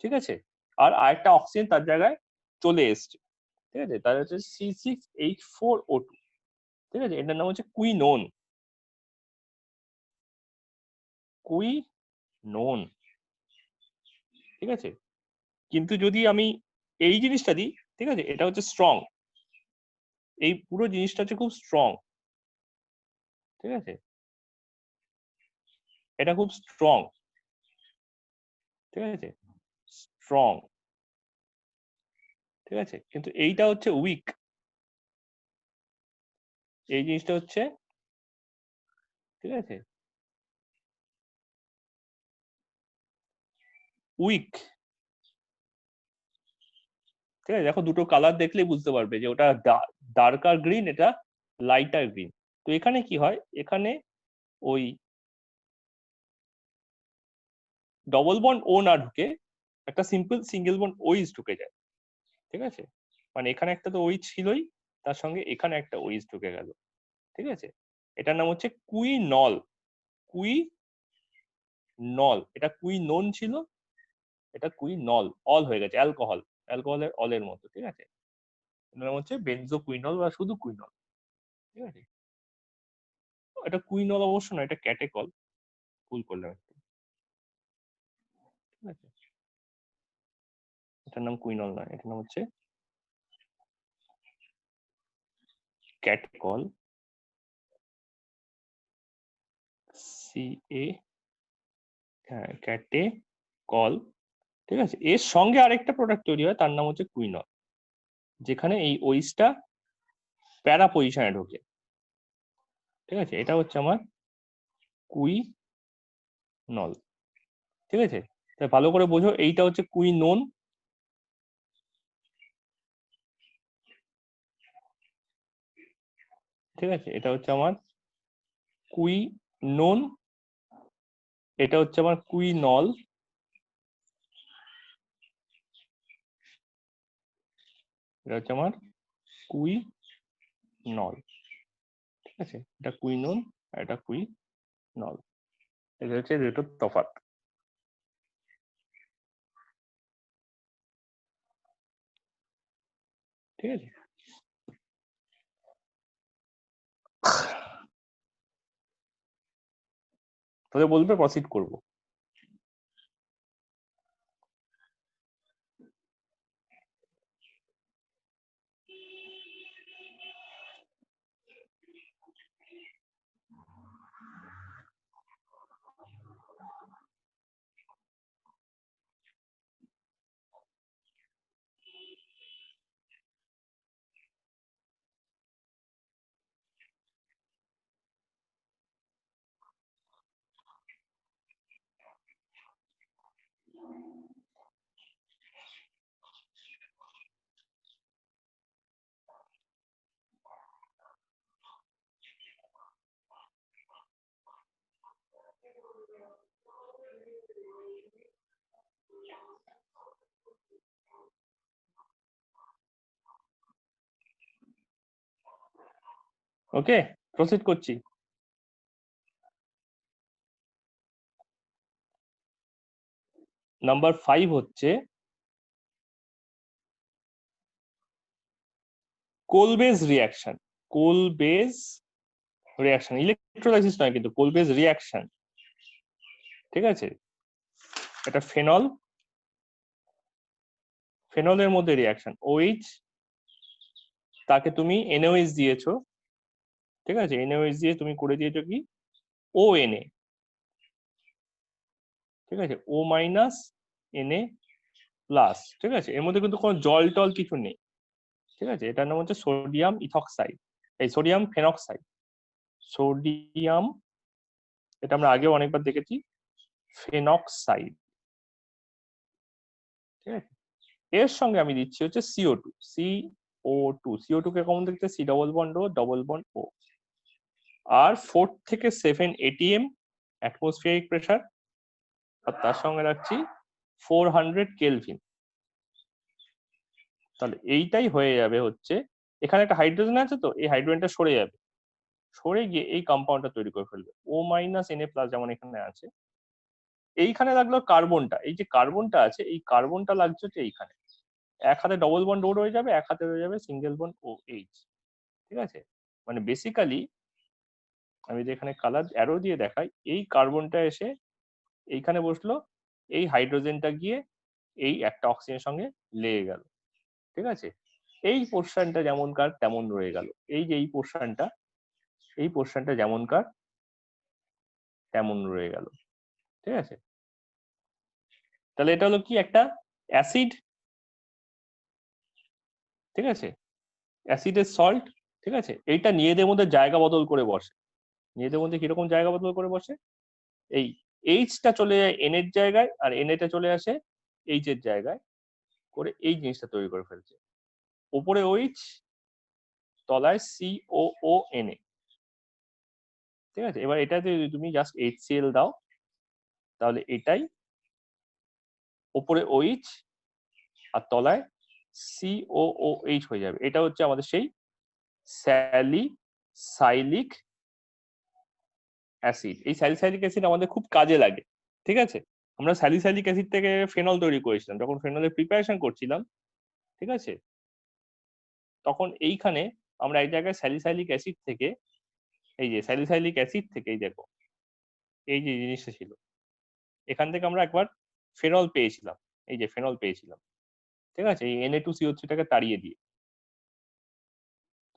ঠিক আছে, আর আরেকটা অক্সিজেন তার জায়গায় চলে এসছে, ঠিক আছে, তার হচ্ছে C6H4O2, ঠিক আছে। এটার নাম হচ্ছে কুইনোন, কুইনোন, ঠিক আছে। কিন্তু যদি আমি এই জিনিসটা দিই, ঠিক আছে, এটা হচ্ছে স্ট্রং, এই পুরো জিনিসটা হচ্ছে খুব স্ট্রং, ঠিক আছে, এটা খুব স্ট্রং, ঠিক আছে, স্ট্রং, ঠিক আছে। কিন্তু এইটা হচ্ছে উইক, এই জিনিসটা হচ্ছে, ঠিক আছে, উইক, ঠিক আছে। দেখো দুটো কালার দেখলেই বুঝতে পারবে যে ওটা ডার্কার গ্রিন, এটা লাইটার গ্রিন। তো এখানে কি হয়, এখানে ওই ডবল বন্ড ও না ঢুকে একটা সিম্পল সিঙ্গেল বন্ড ওইস ঢুকে যায়, ঠিক আছে। মানে এখানে একটা তো ওই ছিলই, তার সঙ্গে এখানে একটা ওইস ঢুকে গেল, ঠিক আছে। এটার নাম হচ্ছে কুইনল, কুইনল, এটা কুইনোন ছিল, এটা কুইনল, অল হয়ে গেছে, অ্যালকোহল, অ্যালকোহলের অলের মতো, ঠিক আছে। এটার নাম হচ্ছে বেনজো কুইনল বা শুধু কুইনল, ঠিক আছে। এটা কুইনল অবশ্য না, এটা ক্যাটেকল, ভুল করলাম একটু। আছে, এটার নাম কুইনল নয়, এটার নাম হচ্ছে ক্যাটকল, CA, হ্যাঁ ক্যাটেকল। ঠিক আছে, এর সঙ্গে আরেকটা প্রোডাক্ট তৈরি হয় তার নাম হচ্ছে কুইনল, যেখানে এই ওইসটা প্যারা পজিশনে ঢোকে। ঠিক আছে, এটা হচ্ছে আমার কুইনল। ঠিক আছে, তাই ভালো করে বোঝো, এইটা হচ্ছে কুইনোন, ঠিক আছে, এটা হচ্ছে আমার কুইনোন, এটা হচ্ছে আমার কুইনল, এটা হচ্ছে আমার কুইনল। ঠিক আছে, এটা কুইনোন আর এটা কুইনল, এটা হচ্ছে দুটোর তফাৎ। ঠিক আছে, তাহলে বলবে প্রসিড করব। ওকে, প্রসিড করছি। নাম্বার 5 হচ্ছে কোলবেজ রিয়াকশন। কোলবেজ রিয়াকশন, ইলেকট্রোলাইসিস নয় কিন্তু, কোলবেজ রিয়াকশন। ঠিক আছে, এটা ফেনল, ফেনলের মধ্যে রিয়াকশন OH, তাকে তুমি NaOH দিয়েছো। ঠিক আছে, NaOH দিয়ে তুমি করে দিয়েছো কি ONA। ঠিক আছে, O মাইনাস Na প্লাস। ঠিক আছে, এর মধ্যে কিন্তু কোনো জল টল কিছু নেই। ঠিক আছে, এটার নাম হচ্ছে সোডিয়াম ইথক্সাইড, এই সোডিয়াম ফেনক্সাইড, সোডিয়াম, এটা আমরা আগেও অনেকবার দেখেছি, ফেনক্সাইড। ঠিক আছে, এর সঙ্গে আমি দিচ্ছি হচ্ছে CO2 কে কমন দেখতে C ডবল বন্ড ও ডবল বন্ড ও, আর 4 থেকে 7 ATM অ্যাটমসফিয়ারিক প্রেসার, আর তার সঙ্গে রাখছি 400 কেলভিন। তাহলে এইটাই হয়ে যাবে হচ্ছে, এখানে একটা হাইড্রোজেন আছে, তো এই হাইড্রোজেনটা সরে যাবে, সরে গিয়ে এই কম্পাউন্ডটা তৈরি করে ফেলবে O মাইনাস Na প্লাস, যেমন এখানে আছে। এইখানে লাগলো কার্বনটা, এই যে কার্বনটা আছে, এই কার্বনটা লাগছে হচ্ছে এইখানে, এক হাতে ডবল বন্ড ও রয়ে যাবে, এক হাতে রয়ে যাবে সিঙ্গেল বন্ড OH। ঠিক আছে, মানে বেসিক্যালি আমি যদি এখানে কালার অ্যারো দিয়ে দেখাই, এই কার্বনটা এসে এইখানে বসলো, এই হাইড্রোজেনটা গিয়ে এই একটা অক্সিজেনের সঙ্গে লেগে গেল। ঠিক আছে, এই পোর্শনটা যেমনকার তেমন রয়ে গেল, এই যে এই পোর্শনটা, এই পোর্শনটা যেমনকার তেমন রয়ে গেল। ঠিক আছে, তাহলে এটা হলো কি একটা অ্যাসিড। ঠিক আছে, অ্যাসিডের সল্ট। ঠিক আছে, এইটা নিজেদের মধ্যে জায়গা বদল করে বসে, নিজেদের মধ্যে কিরকম জায়গা বদল করে বসে, এই এইচটা চলে যায় এন এর জায়গায়, আর এনএটা চলে আসে এইচ এর জায়গায়, করে এই জিনিসটা তৈরি করে ফেলছে। ওপরে OH, তলায় COONA। ঠিক আছে, এবার এটাতে যদি তুমি জাস্ট HCl দাও, তাহলে এটাই ওপরে OH আর তলায় COOH হয়ে যাবে। এটা হচ্ছে আমাদের সেই স্যালিসাইলিক অ্যাসিড। এই স্যালিসাইলিক অ্যাসিড আমাদের খুব কাজে লাগে। ঠিক আছে, আমরা স্যালিসাইলিক অ্যাসিড থেকে ফেনল তৈরি করেছিলাম যখন ফেনলের প্রিপারেশন করছিলাম। ঠিক আছে, তখন এইখানে আমরা এক জায়গায় স্যালিসাইলিক অ্যাসিড থেকে, এই যে স্যালিসাইলিক অ্যাসিড থেকে, এই দেখো এই যে জিনিসটা ছিল, এখান থেকে আমরা একবার ফেনল পেয়েছিলাম, এই যে ফেনল পেয়েছিলাম, ঠিক আছে, এই Na2CO3টাকে তাড়িয়ে দিয়ে।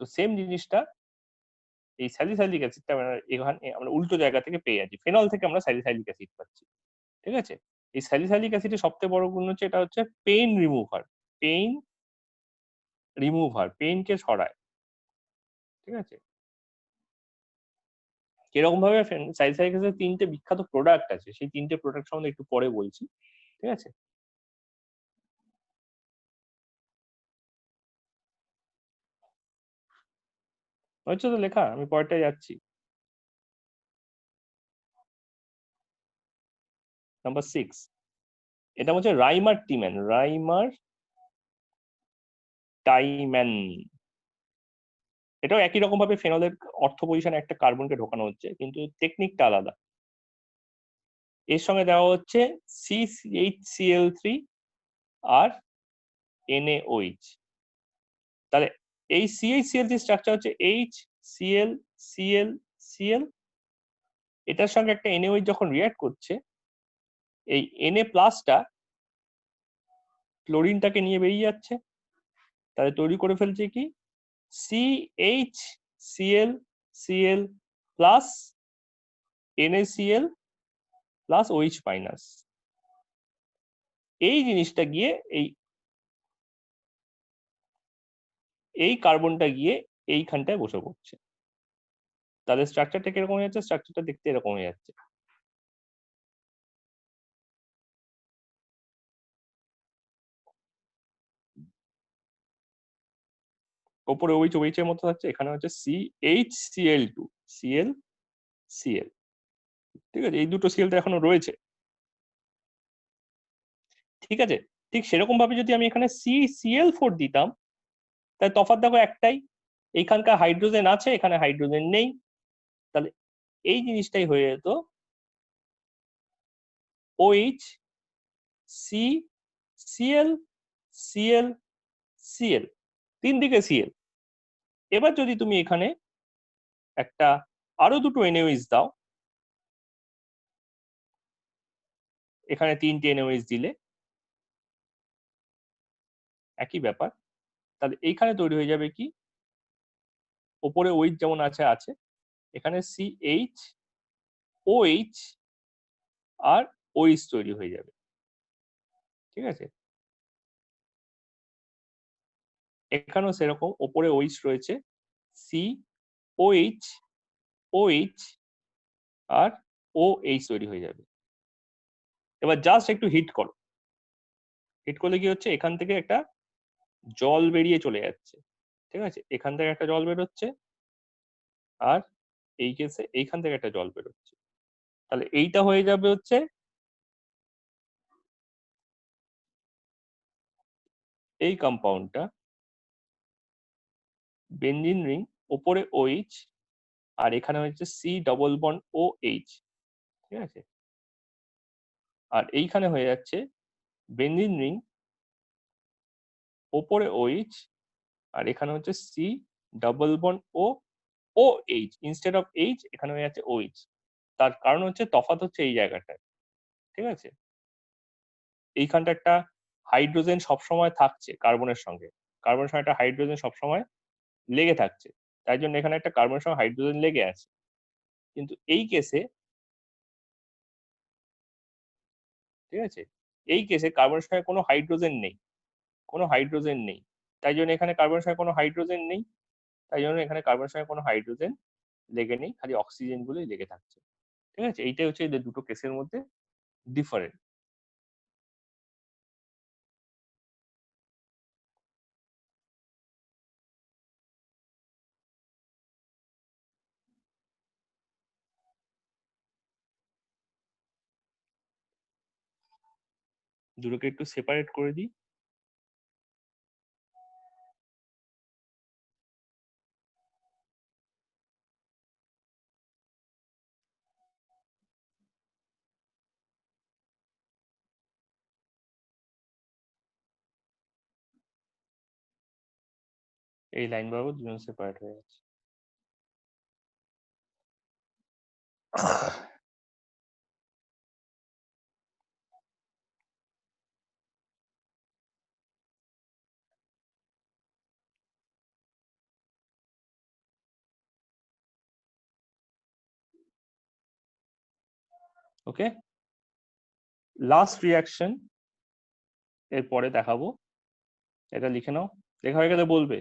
তো সেম জিনিসটা এই স্যালিসাইলিক অ্যাসিডটা এখানে আমরা উল্টো জায়গা থেকে পেয়ে যাচ্ছি, ফেনল থেকে আমরা স্যালিসাইলিক অ্যাসিড পাচ্ছি, ঠিক আছে। এই স্যালিসাইলিক অ্যাসিডের সবচেয়ে বড় গুণ হচ্ছে এটা হচ্ছে পেইন রিমুভার, পেইনকে সরায়, ঠিক আছে। কিরকম ভাবে স্যালিসাইলিক অ্যাসিডের 3টে বিখ্যাত প্রোডাক্ট আছে, সেই 3টে প্রোডাক্ট সম্বন্ধে একটু পরে বলছি, ঠিক আছে। হচ্ছে তো লেখা, আমি পরেরটায় যাচ্ছি। নাম্বার 6, এটা হচ্ছে রাইমার টাইম্যান। এটাও একই রকম ভাবে ফেনলের অর্থ পজিশনে একটা কার্বনকে ঢোকানো হচ্ছে, কিন্তু টেকনিকটা আলাদা। এর সঙ্গে দেওয়া হচ্ছে CHCl3 আর NaOH। তাহলে এই CHCl3 স্ট্রাকচার হচ্ছে HCl এটার সঙ্গে একটা NaOH যখন রিঅ্যাক্ট করছে, এই Na+টা ক্লোরিনটাকে নিয়ে বেরিয়ে যাচ্ছে, তাহলে তৈরি করে ফেলছে কি CHCl plus NaCl plus OH-। এই জিনিসটা গিয়ে এই কার্বনটা গিয়ে এইখানটায় বসে পড়ছে, তাহলে স্ট্রাকচারটা কিরকম হয়ে যাচ্ছে, স্ট্রাকচারটা দেখতে এরকম হয়ে যাচ্ছে। ওপরে OH এর মতো থাকছে, এখানে হচ্ছে CHCl2 Cl, ঠিক আছে, এই দুটো সিএলটা এখনো রয়েছে, ঠিক আছে। ঠিক সেরকম ভাবে যদি আমি এখানে CCl4 দিতাম, তাহলে তফাৎ দেখো একটাই, এইখানকার হাইড্রোজেন আছে, এখানে হাইড্রোজেন নেই, তাহলে এই জিনিসটাই হয়ে যেত OH CCl Cl Cl, 3 দিকে Cl। এবার যদি তুমি এখানে একটা আরো দুটো NaOH দাও, এখানে 3টে NaOH দিলে একই ব্যাপার, তাহলে এইখানে তৈরি হয়ে যাবে কি, ওপরে OH যেমন আছে, এখানে CHOH আর OH তৈরি হয়ে যাবে, ঠিক আছে। এখানেও সেরকম, ওপরে OH রয়েছে, COH OH আর OH তৈরি হয়ে যাবে। এবার জাস্ট একটু হিট করো, হিট করলে কি হচ্ছে, এখান থেকে একটা জল বেরিয়ে চলে যাচ্ছে, ঠিক আছে, এখান থেকে একটা জল বেরোচ্ছে, আর এই কেসে এইখান থেকে একটা জল বেরোচ্ছে, তাহলে এইটা হয়ে যাবে হচ্ছে এই কম্পাউন্ডটা বেনজিন রিং, ওপরে OH আর এখানে হচ্ছে C+OH, ঠিক আছে। আর এইখানে হয়ে যাচ্ছে বেনজিন রিং, ওপরে OH আর এখানে হচ্ছে C+OH, ইনস্টেড অফ H এখানে হয়ে যাচ্ছে OH। তার কারণ হচ্ছে তফাৎ হচ্ছে এই জায়গাটায়, ঠিক আছে। এইখানটা একটা হাইড্রোজেন সবসময় থাকছে কার্বনের সঙ্গে একটা হাইড্রোজেন সবসময় লেগে থাকছে, তাই জন্য এখানে একটা কার্বনের সঙ্গে হাইড্রোজেন লেগে আছে। কিন্তু এই কেসে, ঠিক আছে, এই কেসে কার্বনের সঙ্গে কোনো হাইড্রোজেন নেই, তাই জন্য এখানে কার্বনের সঙ্গে কোনো হাইড্রোজেন নেই, তাই জন্য এখানে কার্বনের সঙ্গে কোনো হাইড্রোজেন লেগে নেই, খালি অক্সিজেন গুলোই লেগে থাকছে, ঠিক আছে। এইটাই হচ্ছে এদের দুটো কেসের মধ্যে ডিফারেন্ট। দুটোকে একটু সেপারেট করে দিই। এই লাইন বরাবর দুজন সেপারেট হয়ে যাচ্ছে। ওকে, লাস্ট রিয়াকশন এরপরে দেখাবো, এটা লিখে নাও, লেখা হয়ে গেলে বলবে।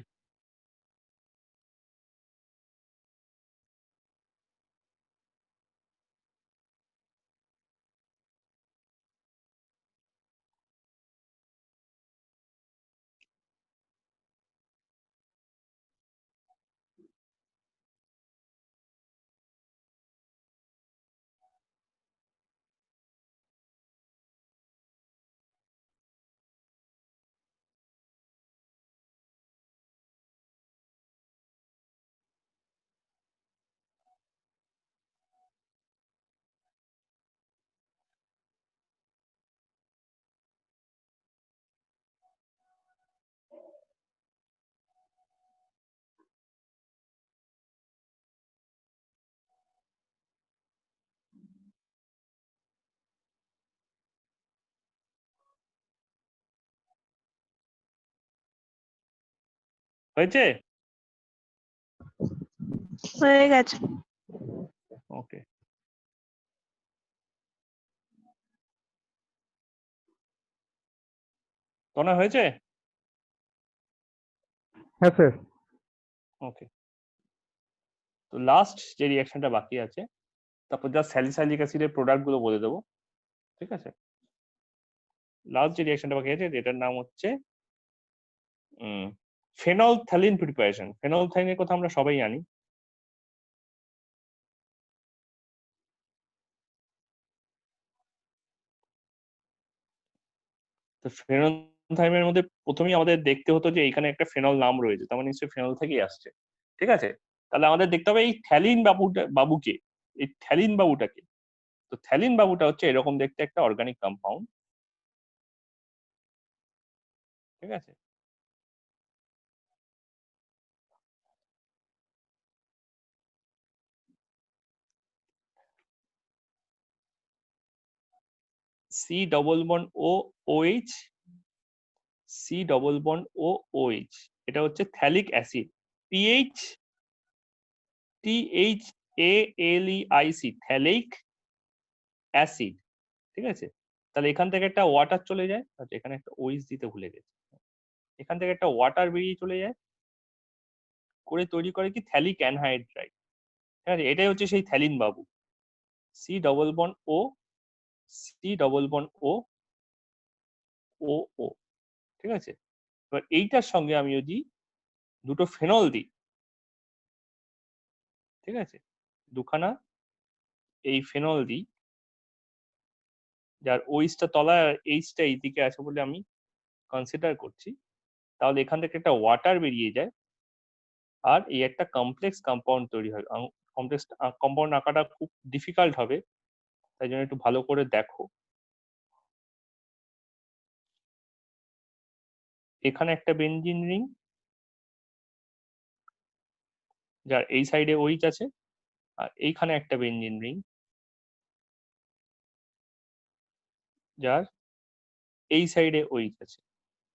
হয়েছে? হয়ে গেছে। ওকে, তোনা হয়েছে? হ্যাঁ স্যার। ওকে, তো লাস্ট যে রিয়াকশনটা বাকি আছে, তারপর যা স্যালিসাইলিক অ্যাসিডের প্রোডাক্ট গুলো বলে দেবো, ঠিক আছে? লাস্ট যে রিয়াকশনটা বাকি আছে এটার নাম হচ্ছে ফেনলথ্যালিন প্রিপারেশন। ফেনলথ্যালিনের কথা আমরা সবাই জানি। তো ফেনলথ্যালিনের মধ্যে প্রথমেই আমাদের দেখতে হতো যে এখানে একটা ফেনল নাম রয়েছে, তার মানে নিশ্চয়ই ফেনল থেকেই আসছে, ঠিক আছে? তাহলে আমাদের দেখতে হবে এই থ্যালিন বাবুকে, এই থ্যালিন বাবুটাকে। তো থ্যালিন বাবুটা হচ্ছে এরকম দেখতে একটা অর্গানিক কম্পাউন্ড, ঠিক আছে? সি ডবল বন্ড ও OH, সি ডবল বন্ড ও OH, এটা হচ্ছে phthalic acid. PH THALEIC, phthalic acid, ঠিক আছে? তাহলে এখান থেকে একটা ওয়াটার চলে যায়, আচ্ছা এখানে একটা OH দিতে ভুলে গেছি, এখান থেকে একটা ওয়াটার বেরিয়ে চলে যায়, করে তৈরি করে কি থ্যালিক অ্যানহাইড্রাইড, ঠিক আছে? এটাই হচ্ছে সেই থ্যালিন বাবু, সি ডবল বন্ড ও, সি ডবল বন্ড ও, ও ও, ঠিক আছে? এবার এইটার সঙ্গে আমি যদি দুটো ফেনল দিই, ঠিক আছে, দুখানা এই ফেনল দিই, যার ওইচটা তলায় আর এইচটা এইদিকে আছে বলে আমি কনসিডার করছি, তাহলে এখান থেকে একটা ওয়াটার বেরিয়ে যায়, আর এই একটা কমপ্লেক্স কম্পাউন্ড তৈরি হয়। কমপ্লেক্স কম্পাউন্ড আঁকাটা খুব ডিফিকাল্ট হবে, তাই জন্য একটু ভালো করে দেখো। এখানে একটা বেনজিন রিং, যার এই সাইডে ওইচ আছে, আর এইখানে একটা বেনজিন রিং, যার এই সাইডে ওইচ আছে,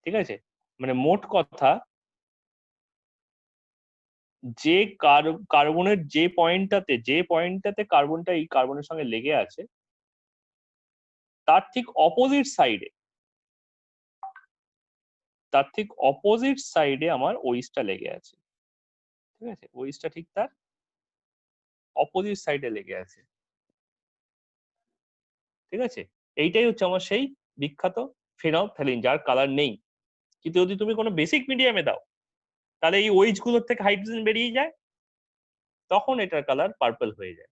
ঠিক আছে? মানে মোট কথা, যে কার্বনের যে পয়েন্টটাতে কার্বনটা এই কার্বনের সঙ্গে লেগে আছে, তার ঠিক অপোজিট সাইডে, তার ঠিক অপোজিট সাইডে আমার ওইচটা লেগে আছে, ঠিক আছে? ওইচটা ঠিক তার অপোজিট সাইডে লেগে আছে, ঠিক আছে? এইটাই হচ্ছে আমার সেই বিখ্যাত ফেনলফথ্যালিন, যার কালার নেই। কিন্তু যদি তুমি কোনো বেসিক মিডিয়ামে দাও, তাহলে এই ওইচ গুলোর থেকে হাইড্রোজেন বেরিয়ে যায়, তখন এটার কালার পার্পল হয়ে যায়।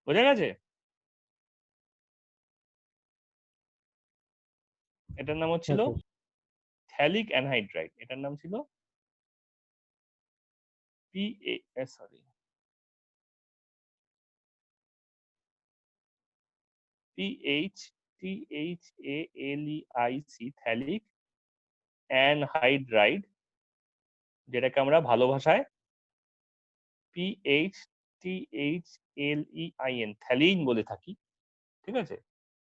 বোঝা গেছে? এটার নাম হ্যাঁ হচ্ছিল স্যার। থ্যালিক অ্যানহাইড্রাইড, এটার নাম ছিল PHTHALEIC, থ্যালিক অ্যানহাইড্রাইড, যেটাকে আমরা ভালো ভাষায় PHTHLEIN থ্যালিন বলে থাকি, ঠিক আছে?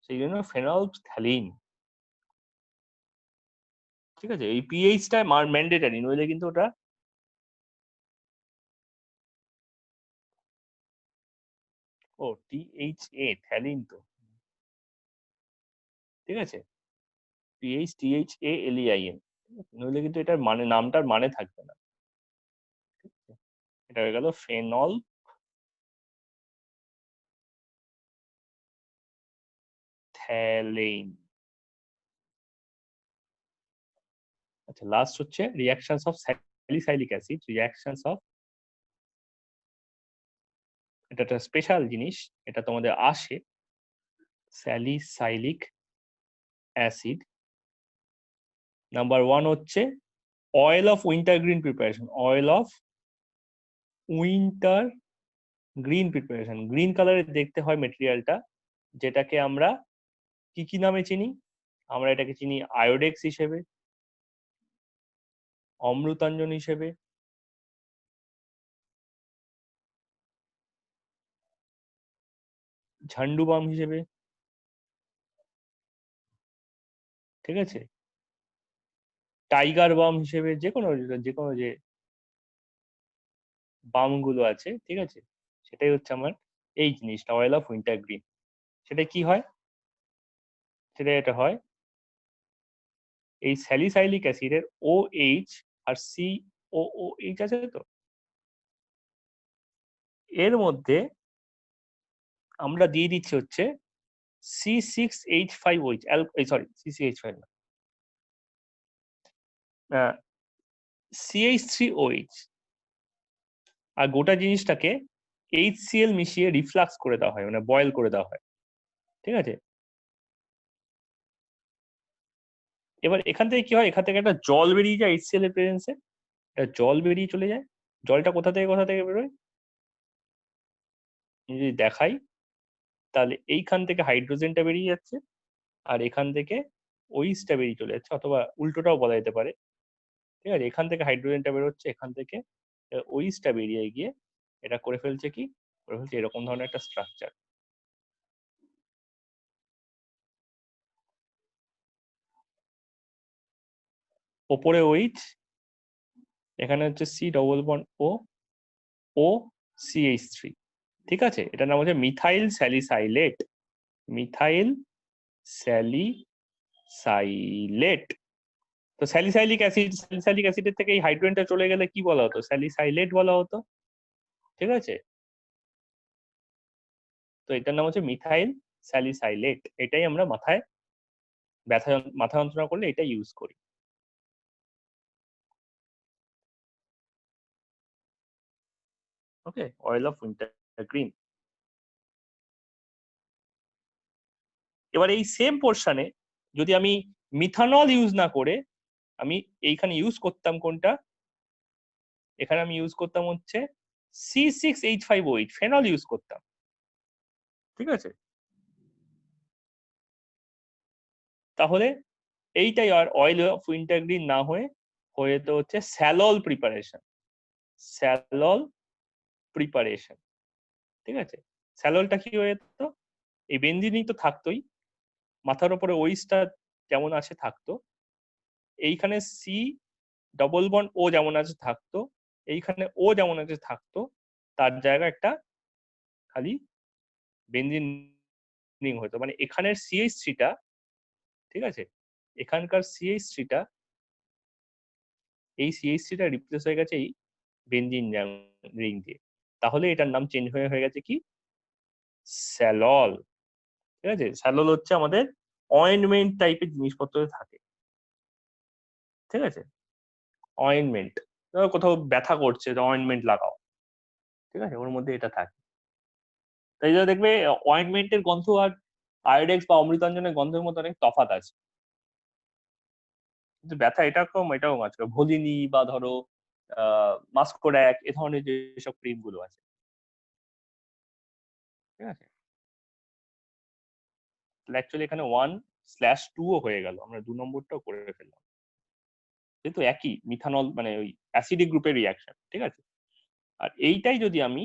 সেই জন্য ফেনলফথ্যালিন। ঠিক আছে, এই পিএইচটা ম্যান্ডেটারি, নইলে কিন্তু ওটা ও টিএইচএ থ্যালিন তো, ঠিক আছে, PHTHALEIN, নইলে কিন্তু এটার মানে নামটার মানে থাকবে না। এটা হয়ে গেল ফেনলফথ্যালেইন। আচ্ছা, লাস্ট হচ্ছে reactions of salicylic acid. Reactions of, এটা একটা স্পেশাল জিনিস, এটা তোমাদের আসে। স্যালিসাইলিক অ্যাসিড নাম্বার 1 হচ্ছে oil of winter green preparation. Oil of winter green preparation, green কালারের দেখতে হয় মেটেরিয়ালটা, যেটাকে আমরা কি কি নামে চিনি? আমরা এটাকে চিনি আয়োডেক্স হিসেবে, অমৃতাঞ্জন হিসেবে, ঝান্ডু বাম হিসেবে, ঠিক আছে, টাইগার বাম হিসেবে, যে কোনো যে বাম গুলো আছে, ঠিক আছে, সেটাই হচ্ছে আমার এই জিনিসটা অয়েল অফ উইন্টার গ্রিন। সেটা কি হয়? সেটা এটা হয় এই স্যালিসাইলিক অ্যাসিডের OH আর COOH আছে তো, এর মধ্যে আমরা দিয়ে দিচ্ছি হচ্ছে C6H5OH, সরি C6H5 না, CH3OH, আর গোটা জিনিসটাকে HCl মিশিয়ে রিফ্লাক্স করে দেওয়া হয়, মানে বয়েল করে দেওয়া হয়, ঠিক আছে। এবার এখান থেকে কি হয়? এখান থেকে একটা জল বেরিয়ে যায় HCl এর প্রেজেন্সে, একটা জল বেরিয়ে চলে যায়। জলটা কোথা থেকে বেরোয় যদি দেখাই, তাহলে এইখান থেকে হাইড্রোজেনটা বেরিয়ে যাচ্ছে, আর এখান থেকে ওইসটা বেরিয়ে চলে যাচ্ছে, অথবা উল্টোটাও বলা যেতে পারে, ঠিক আছে। এখান থেকে হাইড্রোজেনটা বেরোচ্ছে, এখান থেকে ওইসটা বেরিয়ে গিয়ে এটা করে ফেলছে কি, করে ফেলছে এরকম ধরনের একটা স্ট্রাকচার। ওপরে OH, এখানে হচ্ছে C++O CH3, ঠিক আছে। এটার নাম হচ্ছে মিথাইল স্যালিসাইলেট। Methyl salicylate. তো স্যালিসাইলিক অ্যাসিডের থেকে এই হাইড্রোজেনটা চলে গেলে কি বলা হতো? স্যালিসাইলেট বলা হতো, ঠিক আছে। তো এটার নাম হচ্ছে মিথাইল স্যালিসাইলেট। এটাই আমরা মাথা যন্ত্রণা করলে এটা ইউজ করি। ওকে, অয়েল অফ উইন্টার গ্রিন। এবার এই সেম পোর্শনে যদি আমি মিথানল ইউজ না করে আমি এইখানে ইউজ করতাম কোনটা? এখানে আমি ইউজ করতাম হচ্ছে C6H5OH, ফেনল ইউজ করতাম, ঠিক আছে। তাহলে এইটাই আর অয়েল অফ উইন্টার গ্রিন না হয়ে তো হচ্ছে স্যালল প্রিপারেশন। স্যালল প্রিপারেশন, ঠিক আছে। স্যাললটা কি হয়ে যেত? এই বেনজিনই তো থাকতোই, মাথার উপরে ওইসটা যেমন আছে থাকতো, এইখানে C++O যেমন আছে থাকতো, এইখানে O যেমন আছে থাকতো, তার জায়গায় একটা খালি বেনজিন রিং হতো, মানে এখানের CH3টা, ঠিক আছে, এখানকার CH3টা, এই CH3টা রিপ্লেস হয়ে গেছে এই বেনজিন রিং দিয়ে। তাহলে এটার নাম চেঞ্জ হয়ে গেছে কি? স্যালল, ঠিক আছে। স্যালল হচ্ছে আমাদের অয়েন্টমেন্ট টাইপের জিনিসপত্র থাকে, ঠিক আছে। অয়েন্টমেন্ট, কোথাও ব্যথা করছে তো অয়েন্টমেন্ট লাগাও, ঠিক আছে, ওর মধ্যে এটা থাকে। তাই জন্য দেখবে অয়েন্টমেন্টের গন্ধ আর আয়োডেক্স বা অমৃতাঞ্জনের গন্ধের মধ্যে অনেক তফাৎ আছে। কিন্তু ব্যথা এটাও মাছ, ভোলিনি বা ধরো মাস্কোড্যাক, এ ধরনের যেসব ক্রিম গুলো আছে, ঠিক আছে। অ্যাকচুয়ালি এখানে 1/2 হয়ে গেল, আমরা 2 নম্বরটাও করে ফেললাম, যেহেতু একই মিথানল মানে ওই অ্যাসিডিক গ্রুপের রিয়াকশন, ঠিক আছে। আর এইটাই যদি আমি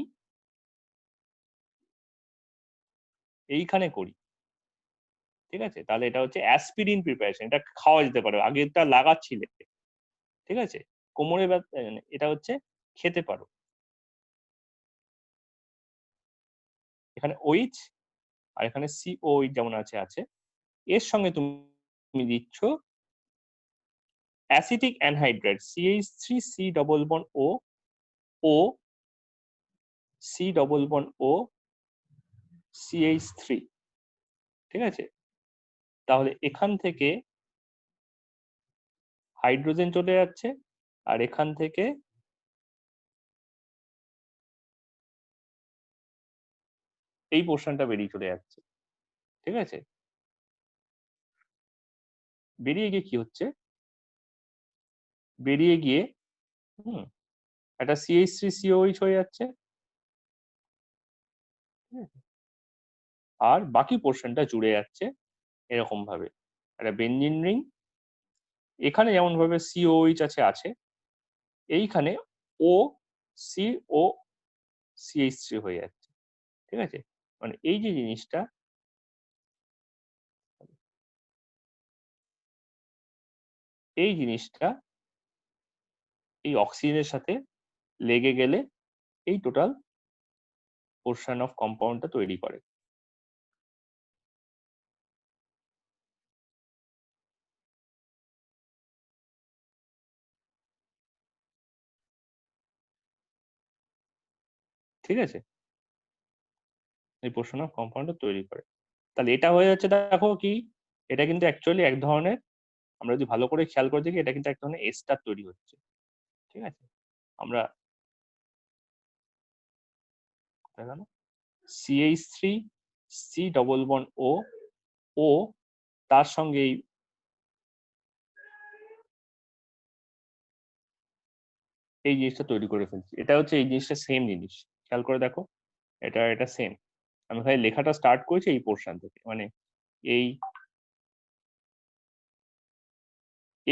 এইখানে করি, ঠিক আছে, তাহলে এটা হচ্ছে অ্যাসপিরিন প্রিপারেশন, এটা খাওয়া যেতে পারে, আগেরটা লাগাচ্ছিলে, ঠিক আছে, কোমরে ব্যথা, এটা হচ্ছে খেতে পারো। এখানে ওইচ আর এখানে সিও যেমন আছে আছে, এর সঙ্গে তুমি দিচ্ছ acetic anhydride CH3 C double bond O C double bond O CH3, ঠিক আছে, তাহলে এখান থেকে হাইড্রোজেন চলে যাচ্ছে আর এখান থেকে এই পোর্শনটা বেরিয়ে চলে যাচ্ছে, ঠিক আছে, বেরিয়ে গিয়ে কি হচ্ছে, বেরিয়ে গিয়ে একটা CH3COH হয়ে যাচ্ছে, আর বাকি পোর্শনটা জুড়ে যাচ্ছে এরকম ভাবে একটা বেঞ্জিন রিং, এখানে যেমন ভাবে COH আছে এইখানে O CH3 হয়ে যাচ্ছে, ঠিক আছে, মানে এই যে জিনিসটা, এই জিনিসটা এই অক্সিজেনের সাথে লেগে গেলে এই টোটাল পোর্শন অফ কম্পাউন্ডটা তৈরি করে। ঠিক আছে, এই পোর্শন অফ কম্পাউন্ডটা তৈরি করে। তাহলে এটা হয়ে যাচ্ছে, দেখো কি, এটা কিন্তু অ্যাকচুয়ালি এক ধরনের, আমরা যদি ভালো করে খেয়াল করে দেখি, এটা কিন্তু এক ধরনের এস্টার তৈরি হচ্ছে, ঠিক আছে, আমরা CH3C ডবল বন্ড O তার সঙ্গে এই জিনিসটা তৈরি করে ফেলছি, এটা হচ্ছে এই জিনিসটা সেম জিনিস, খেয়াল করে দেখো, এটা সেম, আমি ভাই লেখাটা স্টার্ট করেছি এই পোর্শন থেকে, মানে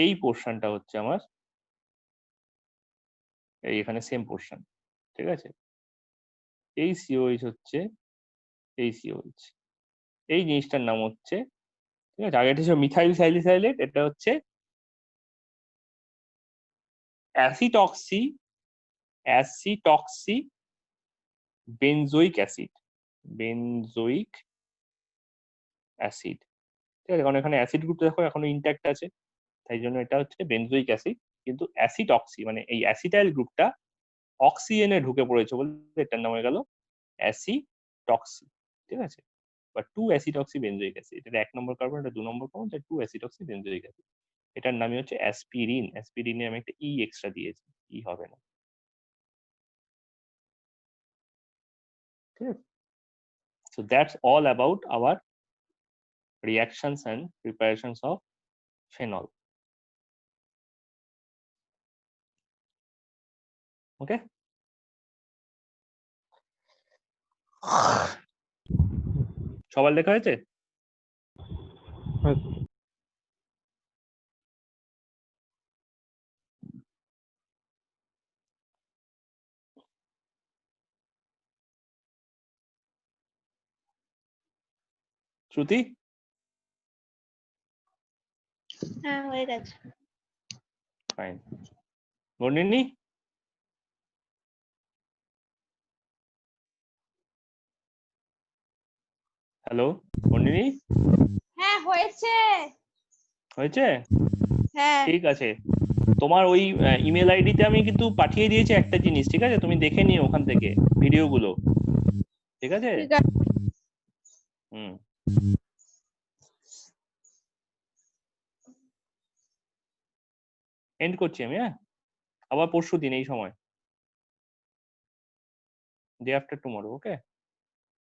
এই পোর্শনটা হচ্ছে আমার এখানে সেম পোর্শন, ঠিক আছে, এই COH হচ্ছে এই COH, এই জিনিসটার নাম হচ্ছে, ঠিক আছে, আগে ছিল মিথাইল স্যালিসাইলেট, এটা হচ্ছে অ্যাসিটক্সি বেনজোইক অ্যাসিড, বেনজোইক অ্যাসিড, ঠিক আছে, কারণ এখানে অ্যাসিড গ্রুপটা দেখো এখনো ইনট্যাক্ট আছে, তাই জন্য এটা হচ্ছে বেনজোইক অ্যাসিড, কিন্তু অ্যাসিটক্সি মানে এই অ্যাসিটাইল গ্রুপটা অক্সিজেনে ঢুকে পড়েছে বলে এটার নাম হয়ে গেল অ্যাসিটক্সি, ঠিক আছে, বা 2-অ্যাসিডক্সি বেনজোইক অ্যাসিড, এটা 1 নম্বর কার্বন, এটা 2 নম্বর কার্বন, তাই 2-অ্যাসিডক্সি বেনজোইক অ্যাসিড, এটার নামই হচ্ছে অ্যাসপিরিন, অ্যাসপিরিনে আমি একটা ই এক্সট্রা দিয়েছি, ই হবে না, ঠিক আছে, so that's all about our reactions and preparations of phenol. Okay, সবার লেখা হয়েছে? হ্যাঁ, শ্রুতি? হ্যাঁ হয়ে গেছে। ফাইন। বর্ণিনী? হ্যালো বর্ণিনী? হ্যাঁ হয়েছে। হয়েছে? হ্যাঁ ঠিক আছে, তোমার ওই ইমেল আইডিতে আমি কিন্তু পাঠিয়ে দিয়েছি একটা জিনিস, ঠিক আছে, তুমি দেখে নিও ওখান থেকে ভিডিওগুলো, ঠিক আছে? ঠিক আছে। হুম, এন্ড করছি আমি, হ্যাঁ, আবার পরশু দিন এই সময়, ডে আফটার টুমরো, ওকে।